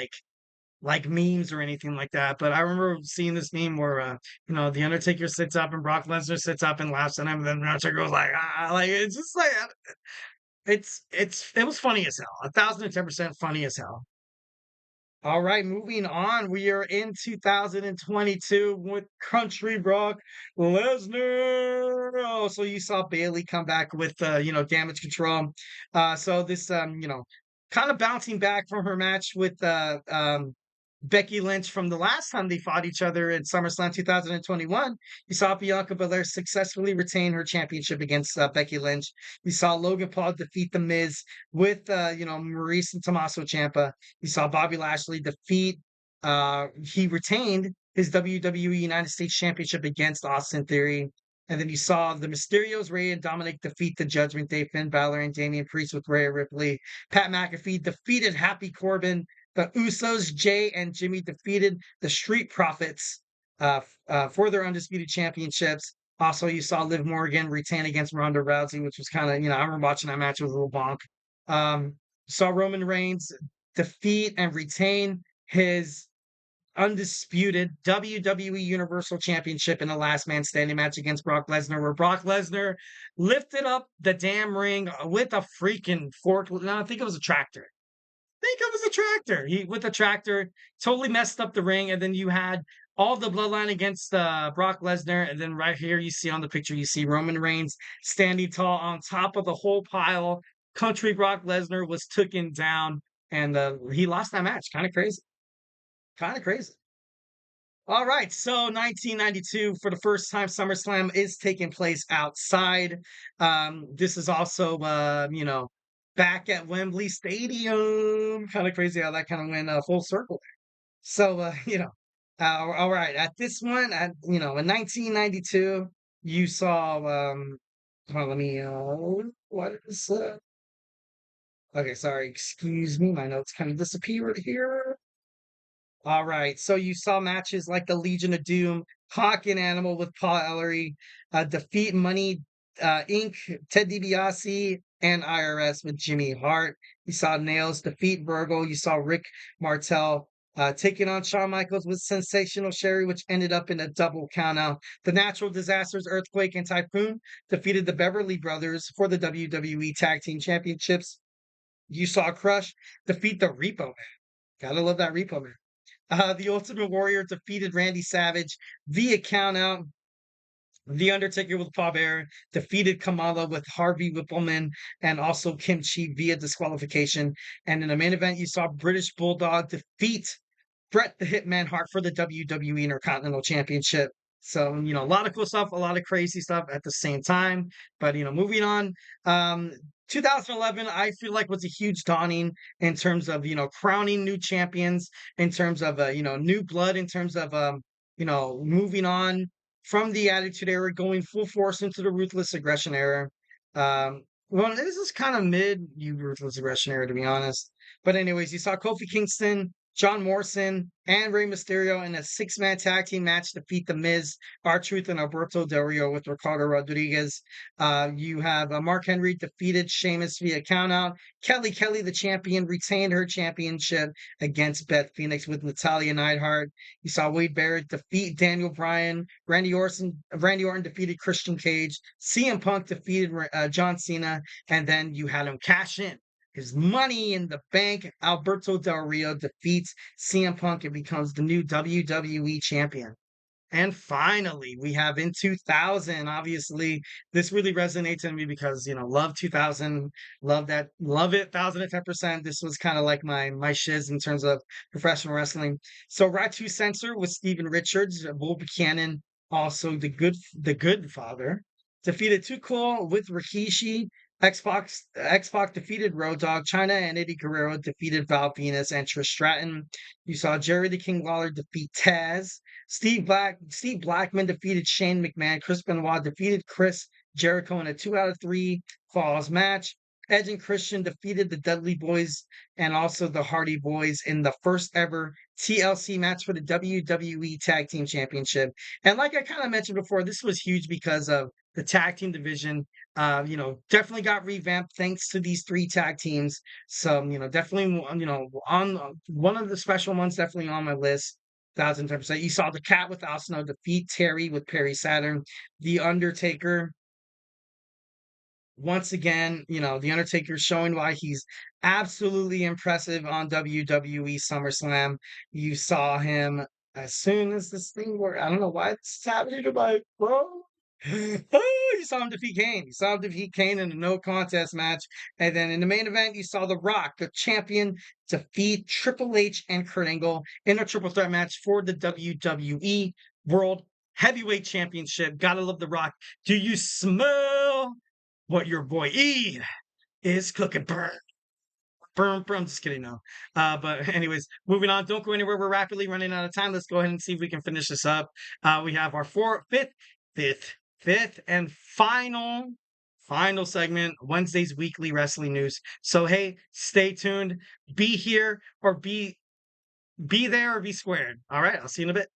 like memes or anything like that. But I remember seeing this meme where, The Undertaker sits up and Brock Lesnar sits up and laughs at him. And then The Undertaker goes like, it's just like, it was funny as hell. 1,010% funny as hell. All right, moving on. We are in 2022 with Country Brock Lesnar. Oh, so you saw Bayley come back with, Damage Control. So this, kind of bouncing back from her match with Becky Lynch from the last time they fought each other in SummerSlam 2021. You saw Bianca Belair successfully retain her championship against Becky Lynch. You saw Logan Paul defeat The Miz with, Maurice and Tommaso Ciampa. You saw Bobby Lashley defeat, he retained his WWE United States Championship against Austin Theory. And then you saw the Mysterios, Rey and Dominic defeat the Judgment Day, Finn Balor and Damian Priest with Rhea Ripley. Pat McAfee defeated Happy Corbin. The Usos, Jay and Jimmy defeated the Street Profits for their undisputed championships. Also, you saw Liv Morgan retain against Ronda Rousey, which was kind of, I remember watching that match with a little bonk. Saw Roman Reigns defeat and retain his undisputed WWE Universal Championship in a last man standing match against Brock Lesnar, where Brock Lesnar lifted up the damn ring with a freaking fork. No, I think it was a tractor. He with a tractor totally messed up the ring, and then you had all the bloodline against Brock Lesnar, and then right here you see on the picture you see Roman Reigns standing tall on top of the whole pile. Country Brock Lesnar was taken down, and he lost that match. Kind of crazy. All right, so 1992 for the first time SummerSlam is taking place outside. This is also back at Wembley Stadium. Kind of crazy how that kind of went full circle there. So, all right. At this one, in 1992, you saw, what is Okay, sorry, excuse me, my notes kind of disappeared here. All right, so you saw matches like the Legion of Doom, Hawk and Animal with Paul Ellery, Defeat Money Inc., Ted DiBiase, and IRS with Jimmy Hart. You saw Nails defeat Virgil. You saw Rick Martel taking on Shawn Michaels with Sensational Sherry, which ended up in a double countout. The Natural Disasters, Earthquake, and Typhoon defeated the Beverly Brothers for the WWE Tag Team Championships. You saw Crush defeat the Repo Man. Gotta love that Repo Man. The Ultimate Warrior defeated Randy Savage via countout. The Undertaker with Paul Bearer defeated Kamala with Harvey Whippleman and also Kimchi via disqualification. And in the main event, you saw British Bulldog defeat Bret the Hitman Hart for the WWE Intercontinental Championship. So, a lot of cool stuff, a lot of crazy stuff at the same time. But, moving on, 2011, I feel like was a huge dawning in terms of, crowning new champions, in terms of, new blood, in terms of, moving on from the Attitude Era, going full force into the Ruthless Aggression Era. Well, this is kind of Ruthless Aggression Era, to be honest. But anyways, you saw Kofi Kingston, John Morrison, and Rey Mysterio in a 6-man tag team match defeat The Miz, R-Truth, and Alberto Del Rio with Ricardo Rodriguez. You have Mark Henry defeated Sheamus via countout. Kelly, the champion, retained her championship against Beth Phoenix with Natalya Neidhart. You saw Wade Barrett defeat Daniel Bryan. Randy Orton defeated Christian Cage. CM Punk defeated John Cena. And then you had him cash in his Money in the Bank. Alberto Del Rio defeats CM Punk and becomes the new WWE champion. And finally, we have in 2000, obviously, this really resonates in me because, love 2000, love it, 1010%. This was kind of like my shiz in terms of professional wrestling. So Ratu Censor with Steven Richards, Bull Buchanan, also the good father, defeated Too Cool with Rikishi. X-Pac defeated Road Dogg. Chyna and Eddie Guerrero defeated Val Venus and Trish Stratton. You saw Jerry the King Lawler defeat Taz. Steve Blackman defeated Shane McMahon. Chris Benoit defeated Chris Jericho in a 2 out of 3 falls match. Edge and Christian defeated the Dudley Boys and also the Hardy Boys in the first ever TLC match for the WWE Tag Team Championship. And like I kind of mentioned before, this was huge because of the tag team division. Definitely got revamped thanks to these 3 tag teams. So, definitely, on one of the special ones, definitely on my list. 1010%. You saw the Cat with Al Snow defeat Terry with Perry Saturn. The Undertaker, once again, The Undertaker showing why he's absolutely impressive on WWE SummerSlam. You saw him as soon as this thing worked. I don't know why it's happening to my phone. You saw him defeat Kane. You saw him defeat Kane in a no contest match. And then in the main event, you saw The Rock, the champion, defeat Triple H and Kurt Angle in a triple threat match for the WWE World Heavyweight Championship. Gotta love The Rock. Do you smell what your boy E is cooking? Burn. Just kidding, no. But anyways, moving on. Don't go anywhere. We're rapidly running out of time. Let's go ahead and see if we can finish this up. We have our fifth and final segment, Wednesday's weekly wrestling news. So hey, stay tuned. Be here or be there or be squared. All right, I'll see you in a bit.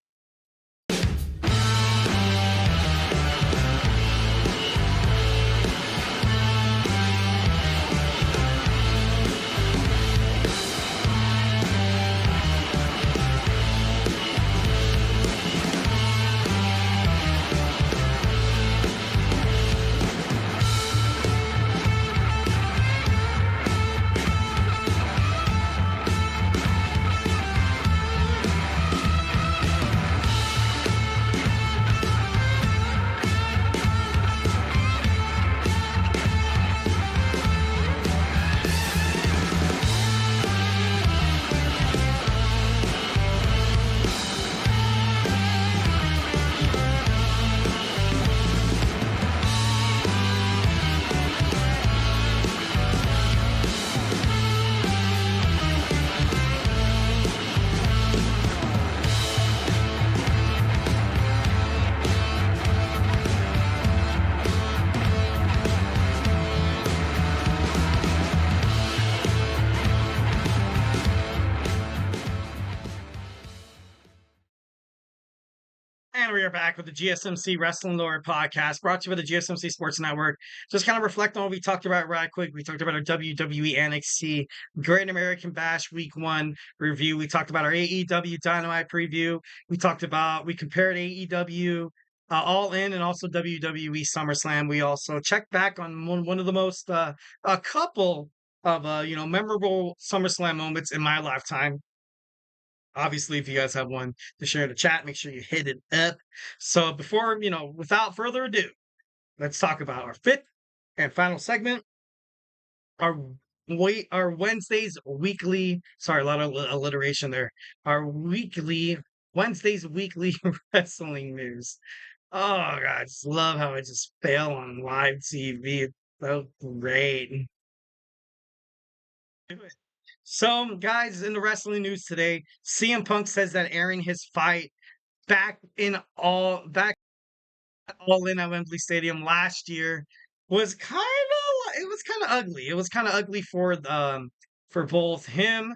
we are back with the GSMC Wrestling Laureate podcast, brought to you by the GSMC Sports Network. Just kind of reflect on what we talked about right quick. We talked about our WWE NXT Great American Bash Week 1 review. We talked about our AEW Dynamite preview. We compared AEW All In and also WWE SummerSlam. We also checked back on one of the most, a couple of, memorable SummerSlam moments in my lifetime. Obviously, if you guys have one to share in the chat, make sure you hit it up. So without further ado, let's talk about our fifth and final segment. Our Wednesday's weekly, sorry, a lot of alliteration there. Wednesday's weekly wrestling news. Oh God, I just love how it just fell on live TV. It's so great. So, guys, in the wrestling news today, CM Punk says that airing his fight back all in at Wembley Stadium last year was kind of ugly. It was kind of ugly for both him,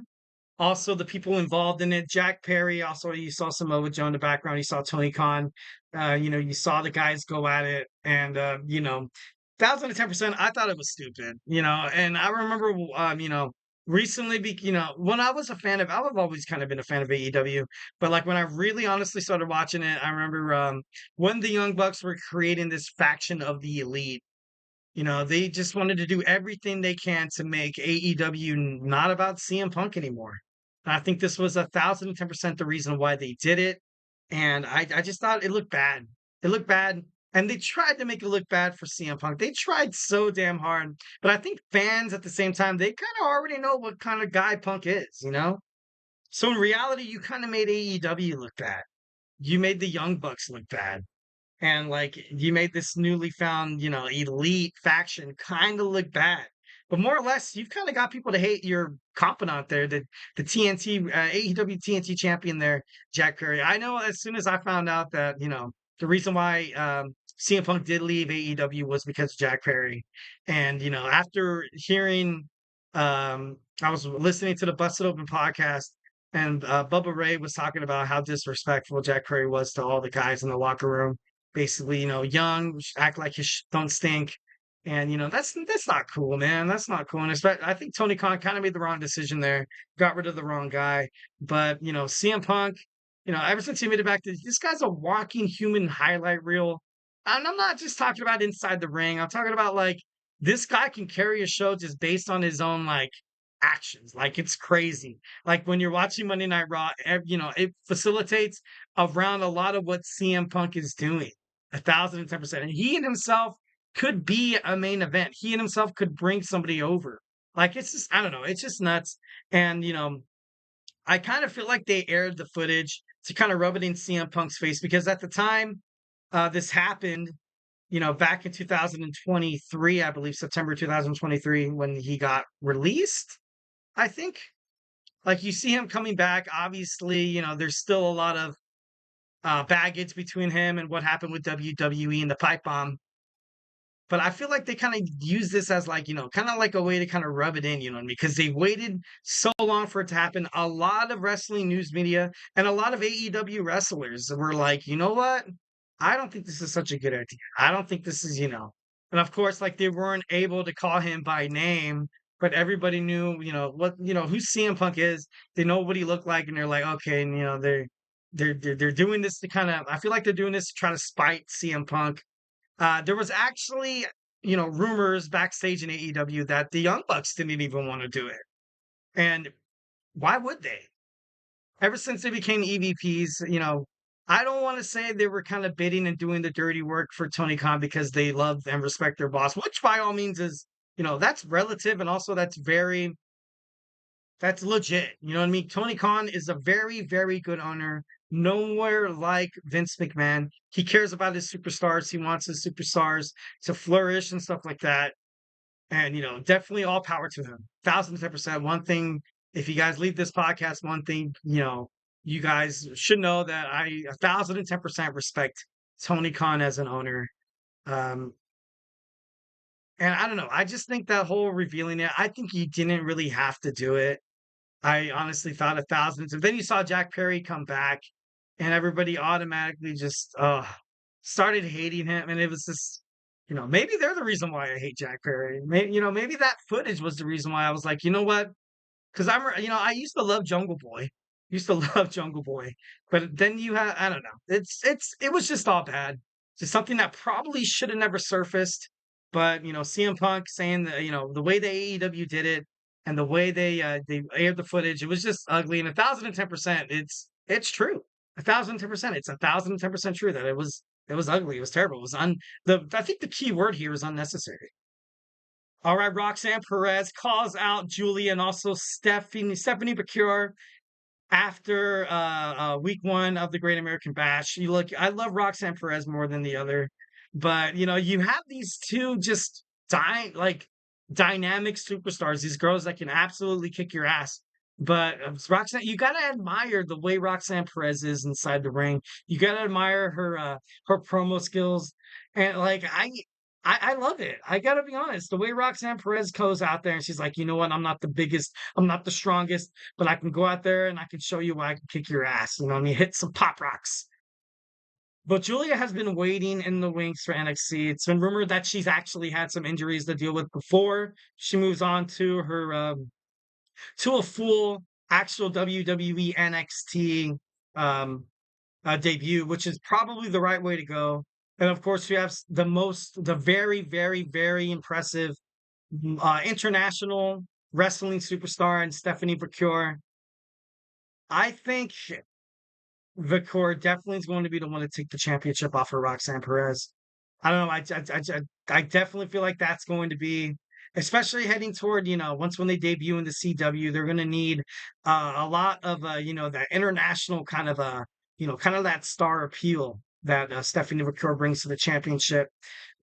also the people involved in it. Jack Perry, also you saw Samoa Joe in the background. You saw Tony Khan. You saw the guys go at it, and 1,010%. I thought it was stupid. And I remember, recently, when I've always kind of been a fan of AEW, but like when I really honestly started watching it, I remember when the Young Bucks were creating this faction of the Elite. They just wanted to do everything they can to make AEW not about CM Punk anymore. And I think this was 1,010% the reason why they did it. And I just thought it looked bad. It looked bad. And they tried to make it look bad for CM Punk. They tried so damn hard. But I think fans at the same time, they kind of already know what kind of guy Punk is, So in reality, you kind of made AEW look bad. You made the Young Bucks look bad. And like you made this newly found, elite faction kind of look bad. But more or less, you've kind of got people to hate your confidant there, the TNT, AEW TNT champion there, Jack Perry. I know as soon as I found out that, the reason why CM Punk did leave AEW was because of Jack Perry. And, after hearing, I was listening to the Busted Open podcast, and Bubba Ray was talking about how disrespectful Jack Perry was to all the guys in the locker room. Basically, young, act like you don't stink. And, that's not cool, man. That's not cool. And I think Tony Khan kind of made the wrong decision there, got rid of the wrong guy. But, CM Punk, ever since he made it back, this guy's a walking human highlight reel. And I'm not just talking about inside the ring. I'm talking about, like, this guy can carry a show just based on his own, like, actions. Like, it's crazy. Like, when you're watching Monday Night Raw, it facilitates around a lot of what CM Punk is doing. 1,010%. And he and himself could be a main event. He and himself could bring somebody over. Like, it's just, I don't know. It's just nuts. And, I kind of feel like they aired the footage to kind of rub it in CM Punk's face, because at the time this happened, back in 2023, I believe September 2023, when he got released, I think. Like, you see him coming back. Obviously, there's still a lot of baggage between him and what happened with WWE and the pipe bomb. But I feel like they kind of use this as like, kind of like a way to kind of rub it in, because they waited so long for it to happen. A lot of wrestling news media and a lot of AEW wrestlers were like, you know what? I don't think this is such a good idea. I don't think this is, and of course, like they weren't able to call him by name, but everybody knew, who CM Punk is. They know what he looked like, and they're like, okay, and they're doing this to kind of, I feel like they're doing this to try to spite CM Punk. There was actually, rumors backstage in AEW that the Young Bucks didn't even want to do it. And why would they? Ever since they became EVPs, I don't want to say they were kind of bidding and doing the dirty work for Tony Khan because they love and respect their boss, which by all means is, that's relative. And also that's legit. You know what I mean? Tony Khan is a very, very good owner. Nowhere like Vince McMahon. He cares about his superstars. He wants his superstars to flourish and stuff like that. And, definitely all power to him. 1,010%. One thing, if you guys leave this podcast, one thing, you guys should know that I 1,010% respect Tony Khan as an owner. And I don't know. I just think that whole revealing it, I think you didn't really have to do it. I honestly thought 1,000. And then you saw Jack Perry come back. and everybody automatically just started hating him, and it was just, maybe they're the reason why I hate Jack Perry. Maybe that footage was the reason why I was like, you know what? Because I used to love Jungle Boy, used to love Jungle Boy, but then you have, I don't know, it was just all bad, just something that probably should have never surfaced. But CM Punk saying that the way the AEW did it and the way they aired the footage, it was just ugly. And 1,010%, it's true. 1,010%, it's 1,010% true that it was ugly. It was terrible. It was I think the key word here is unnecessary. All right, Roxanne Perez calls out Julia and also Stephanie Bakure after week 1 of the Great American Bash. I love Roxanne Perez more than the other, but you have these two just dynamic superstars, these girls that can absolutely kick your ass. But Roxanne, you gotta admire the way Roxanne Perez is inside the ring. You gotta admire her promo skills, and I love it. I gotta be honest. The way Roxanne Perez goes out there and she's like, you know what? I'm not the biggest, I'm not the strongest, but I can go out there and I can show you why I can kick your ass. Hit some pop rocks. But Julia has been waiting in the wings for NXT. It's been rumored that she's actually had some injuries to deal with before she moves on to her to a full actual WWE NXT debut, which is probably the right way to go. And of course, you have the very, very, very impressive international wrestling superstar and Stephanie Bakure. I think Bakure definitely is going to be the one to take the championship off of Roxanne Perez. I don't know. I definitely feel like that's going to be, especially heading toward, once when they debut in the CW, they're going to need a lot of, that international kind of, kind of that star appeal that Stephanie Bakure brings to the championship.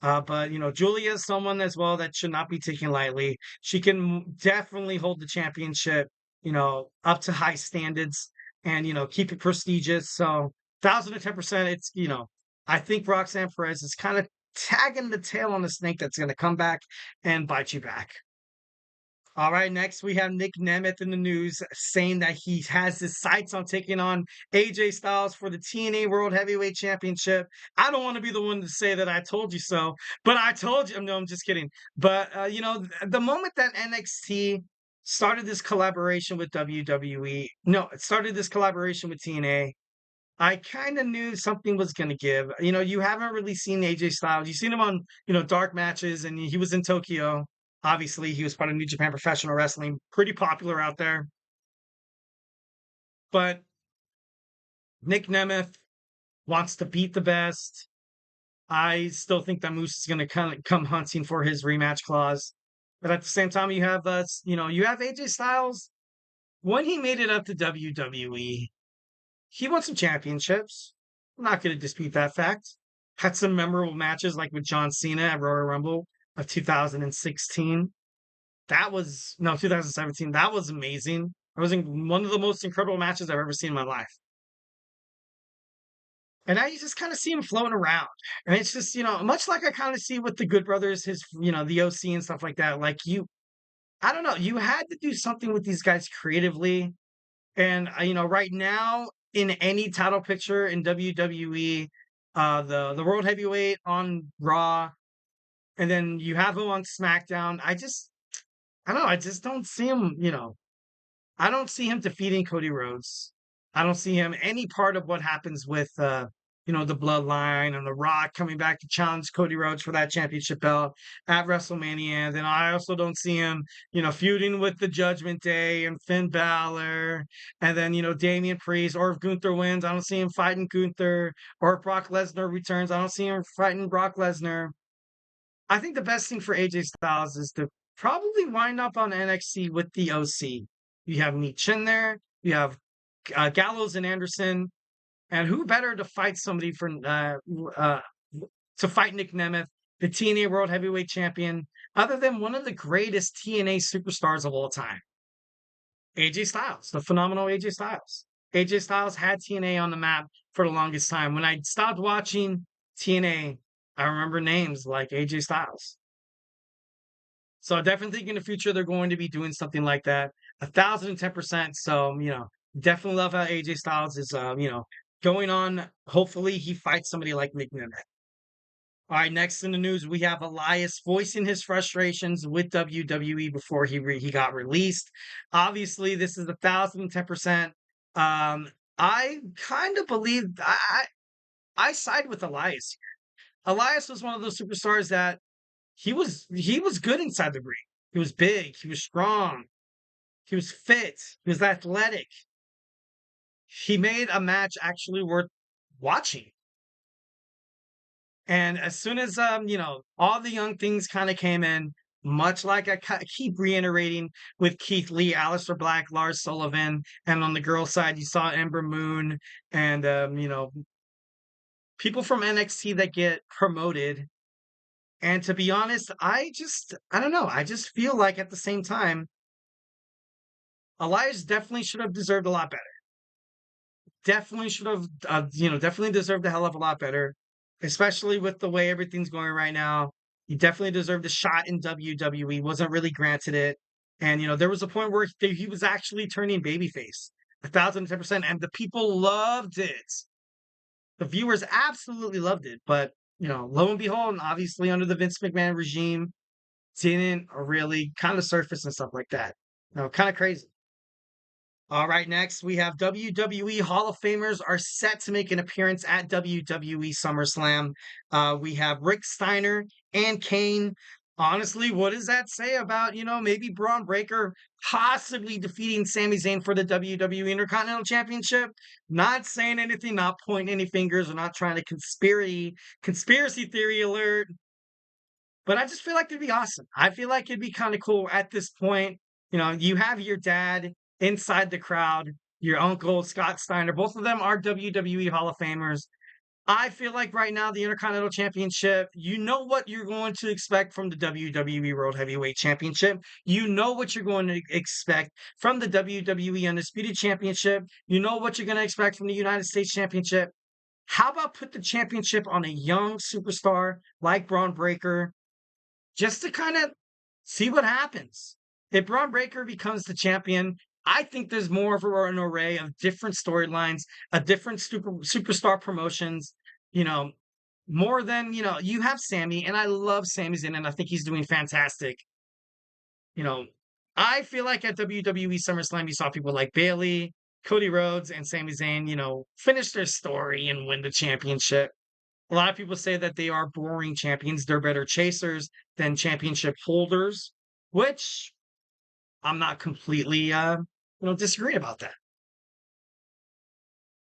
But Julia is someone as well that should not be taken lightly. She can definitely hold the championship, up to high standards and keep it prestigious. So 1,010%, it's I think Roxanne Perez is kind of tagging the tail on the snake that's going to come back and bite you back. All right, next we have Nick Nemeth in the news saying that he has his sights on taking on AJ Styles for the TNA World Heavyweight Championship. I don't want to be the one to say that I told you so, but I told you. No, I'm just kidding. But, the moment that NXT started this collaboration with WWE, no, it started this collaboration with TNA, I kind of knew something was going to give. You haven't really seen AJ Styles. You've seen him on, dark matches, and he was in Tokyo. Obviously, he was part of New Japan Professional Wrestling, pretty popular out there. But Nick Nemeth wants to beat the best. I still think that Moose is going to come hunting for his rematch clause. But at the same time, you have AJ Styles. When he made it up to WWE, he won some championships. I'm not going to dispute that fact. Had some memorable matches like with John Cena at Royal Rumble of 2016. 2017. That was amazing. It was one of the most incredible matches I've ever seen in my life. And now you just kind of see him floating around. And it's just, much like I kind of see with the Good Brothers, the OC and stuff like that. I don't know, you had to do something with these guys creatively. And, right now, in any title picture in WWE, the World Heavyweight on Raw, and then you have him on SmackDown. I don't know. I just don't see him, I don't see him defeating Cody Rhodes. I don't see him any part of what happens with, the Bloodline and The Rock coming back to challenge Cody Rhodes for that championship belt at WrestleMania. And then I also don't see him, feuding with the Judgment Day and Finn Balor. And then, Damian Priest, or if Gunther wins, I don't see him fighting Gunther. Or if Brock Lesnar returns, I don't see him fighting Brock Lesnar. I think the best thing for AJ Styles is to probably wind up on NXT with the OC. You have Meech in there. You have Gallows and Anderson. And who better to fight somebody to fight Nick Nemeth, the TNA World Heavyweight Champion, other than one of the greatest TNA superstars of all time? AJ Styles, the phenomenal AJ Styles. AJ Styles had TNA on the map for the longest time. When I stopped watching TNA, I remember names like AJ Styles. So I definitely think in the future they're going to be doing something like that. 1,010%. So, definitely love how AJ Styles is, going on. Hopefully, he fights somebody like McMahon. All right, next in the news, we have Elias voicing his frustrations with WWE before he got released. Obviously, this is 1,010%. I kind of believe I side with Elias here. Elias was one of those superstars that he was good inside the ring. He was big, he was strong, he was fit, he was athletic. He made a match actually worth watching. And as soon as all the young things kind of came in, much like I keep reiterating with Keith Lee, Aleister Black, Lars Sullivan, and on the girl side, you saw Ember Moon and people from NXT that get promoted. And to be honest, I don't know. I just feel like at the same time, Elias definitely should have deserved a lot better. Definitely should have, definitely deserved a hell of a lot better, especially with the way everything's going right now. He definitely deserved a shot in WWE, wasn't really granted it. And, there was a point where he was actually turning babyface, 1,010%, and the people loved it. The viewers absolutely loved it. But, lo and behold, and obviously under the Vince McMahon regime, didn't really kind of surface and stuff like that. Kind of crazy. All right, next we have WWE Hall of Famers are set to make an appearance at WWE SummerSlam. We have Rick Steiner and Kane. Honestly, what does that say about, maybe Braun Breaker possibly defeating Sami Zayn for the WWE Intercontinental Championship? Not saying anything, not pointing any fingers, or not trying to conspiracy theory alert. But I just feel like it'd be awesome. I feel like it'd be kind of cool at this point. You have your dad inside the crowd, your uncle, Scott Steiner. Both of them are WWE Hall of Famers. I feel like right now, the Intercontinental Championship, you know what you're going to expect from the WWE World Heavyweight Championship. You know what you're going to expect from the WWE Undisputed Championship. You know what you're going to expect from the United States Championship. How about put the championship on a young superstar like Braun Breaker, just to kind of see what happens? If Braun Breaker becomes the champion, I think there's more of an array of different storylines, a different superstar promotions, more than, you have Sami, and I love Sami Zayn, and I think he's doing fantastic. I feel like at WWE SummerSlam, you saw people like Bayley, Cody Rhodes, and Sami Zayn, finish their story and win the championship. A lot of people say that they are boring champions. They're better chasers than championship holders, which I'm not completely, disagreeing about that.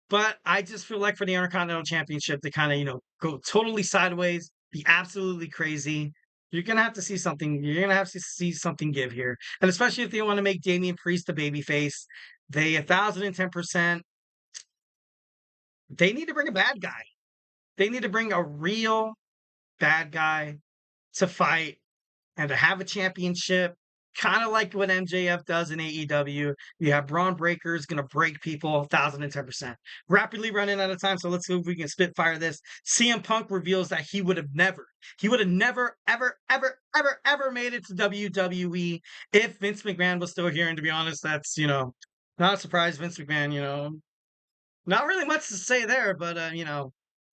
But I just feel like for the Intercontinental Championship to kind of, go totally sideways, be absolutely crazy, you're going to have to see something. You're going to have to see something give here. And especially if they want to make Damian Priest a babyface, they 1,010%. They need to bring a bad guy. They need to bring a real bad guy to fight and to have a championship. Kind of like what MJF does in AEW. You have Braun Breaker's going to break people 1,010%. Rapidly running out of time, so let's see if we can spitfire this. CM Punk reveals that he would have never, ever, ever, ever, ever made it to WWE if Vince McMahon was still here. And to be honest, that's, not a surprise. Vince McMahon, not really much to say there, but,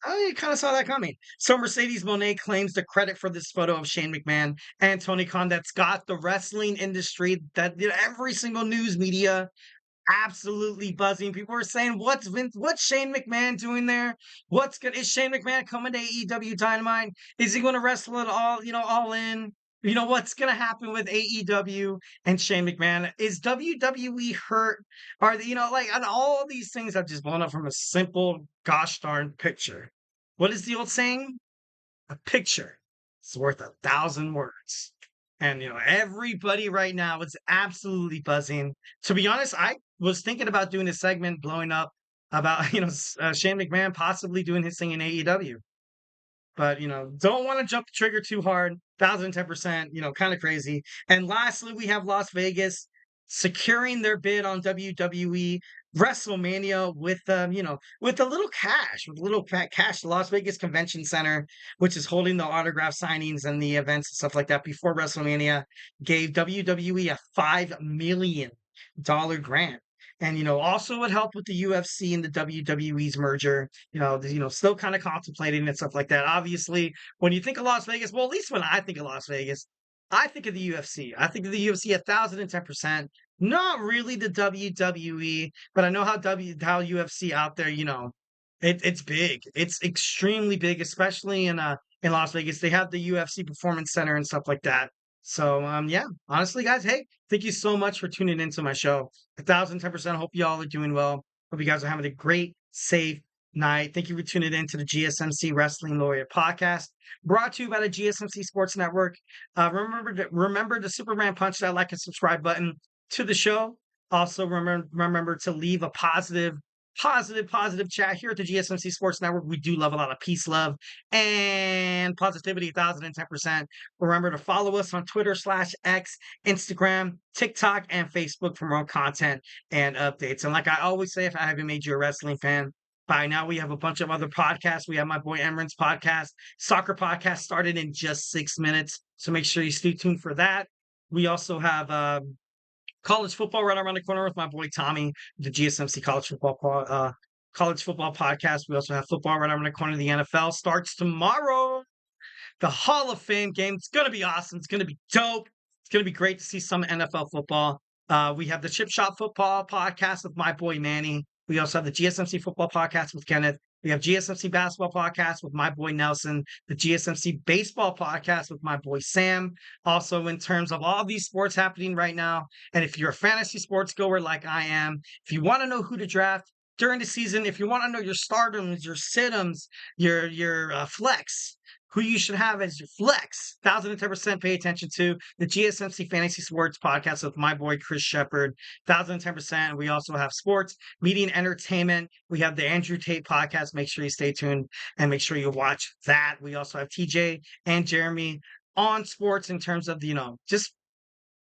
I kind of saw that coming. So Mercedes Moné claims the credit for this photo of Shane McMahon and Tony Khan that's got the wrestling industry, that every single news media absolutely buzzing. People are saying, what's Shane McMahon doing there? Is Shane McMahon coming to AEW Dynamite? Is he going to wrestle it all in? What's going to happen with AEW and Shane McMahon? Is WWE hurt? Are they, and all these things have just blown up from a simple gosh darn picture. What is the old saying? A picture is worth 1,000 words. And, everybody right now is absolutely buzzing. To be honest, I was thinking about doing a segment blowing up about, Shane McMahon possibly doing his thing in AEW. But, don't want to jump the trigger too hard. 1,010%, kind of crazy. And lastly, we have Las Vegas securing their bid on WWE WrestleMania with a little cash. Las Vegas Convention Center, which is holding the autograph signings and the events and stuff like that before WrestleMania, gave WWE a $5 million grant. And, also would help with the UFC and the WWE's merger, still kind of contemplating and stuff like that. Obviously, when you think of Las Vegas, well, at least when I think of Las Vegas, I think of the UFC. I think of the UFC 1,010%. Not really the WWE, but I know how UFC out there, it's big. It's extremely big, especially in Las Vegas. They have the UFC Performance Center and stuff like that. So yeah, honestly, guys, hey, thank you so much for tuning into my show. 1,010%. Hope you all are doing well. Hope you guys are having a great, safe night. Thank you for tuning in to the GSMC Wrestling Laureate podcast, brought to you by the GSMC Sports Network. Remember to Superman punch that like and subscribe button to the show. Also, remember to leave a positive chat here at the GSMC Sports Network. We do love a lot of peace, love, and positivity. 1,010%. Remember to follow us on Twitter /X, Instagram, TikTok, and Facebook for more content and updates. And like I always say, if I haven't made you a wrestling fan by now, we have a bunch of other podcasts. We have my boy Emran's podcast, soccer podcast, started in just 6 minutes. So make sure you stay tuned for that. We also have college football right around the corner with my boy Tommy, the GSMC college football podcast. We also have football right around the corner. The NFL starts tomorrow. The Hall of Fame game. It's going to be awesome. It's going to be dope. It's going to be great to see some NFL football. We have the Chip Shop football podcast with my boy Manny. We also have the GSMC football podcast with Kenneth. We have GSMC basketball podcast with my boy Nelson, the GSMC baseball podcast with my boy Sam. Also, in terms of all these sports happening right now, and if you're a fantasy sports goer like I am, if you want to know who to draft during the season, if you want to know your stardoms, your situms, your flex, who you should have as your flex, 1,010% pay attention to the GSMC Fantasy Sports Podcast with my boy Chris Shepard, 1,010%. We also have sports, media, and entertainment. We have the Andrew Tate Podcast. Make sure you stay tuned and make sure you watch that. We also have TJ and Jeremy on sports in terms of, just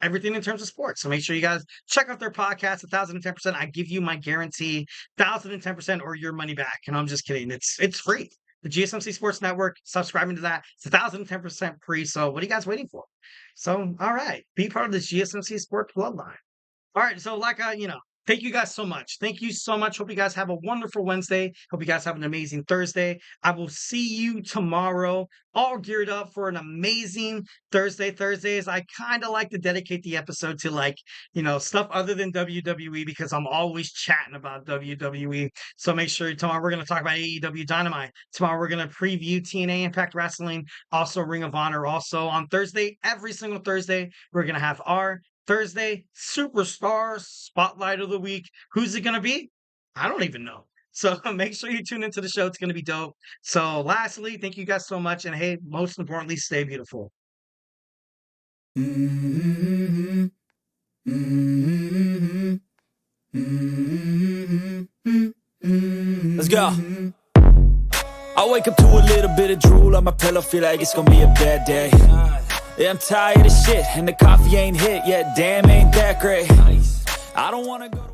everything in terms of sports. So make sure you guys check out their podcast, 1,010%. I give you my guarantee, 1,010% or your money back. And I'm just kidding. It's free. The GSMC Sports Network, subscribing to that. It's 1,010% free. So what are you guys waiting for? So, all right. Be part of this GSMC Sports Bloodline. All right. So thank you guys so much. Thank you so much. Hope you guys have a wonderful Wednesday. Hope you guys have an amazing Thursday. I will see you tomorrow, all geared up for an amazing Thursday. Thursdays, I kind of like to dedicate the episode to stuff other than WWE because I'm always chatting about WWE. So make sure tomorrow we're going to talk about AEW Dynamite. Tomorrow we're going to preview TNA Impact Wrestling, also Ring of Honor. Also on Thursday, every single Thursday, we're going to have our Thursday Superstar Spotlight of the Week. Who's it going to be? I don't even know. So make sure you tune into the show. It's going to be dope. So lastly, thank you guys so much. And hey, most importantly, stay beautiful. Let's go. I wake up to a little bit of drool on my pillow, feel like it's gonna be a bad day. Yeah, I'm tired of shit, and the coffee ain't hit yet, damn, ain't that great. I don't wanna go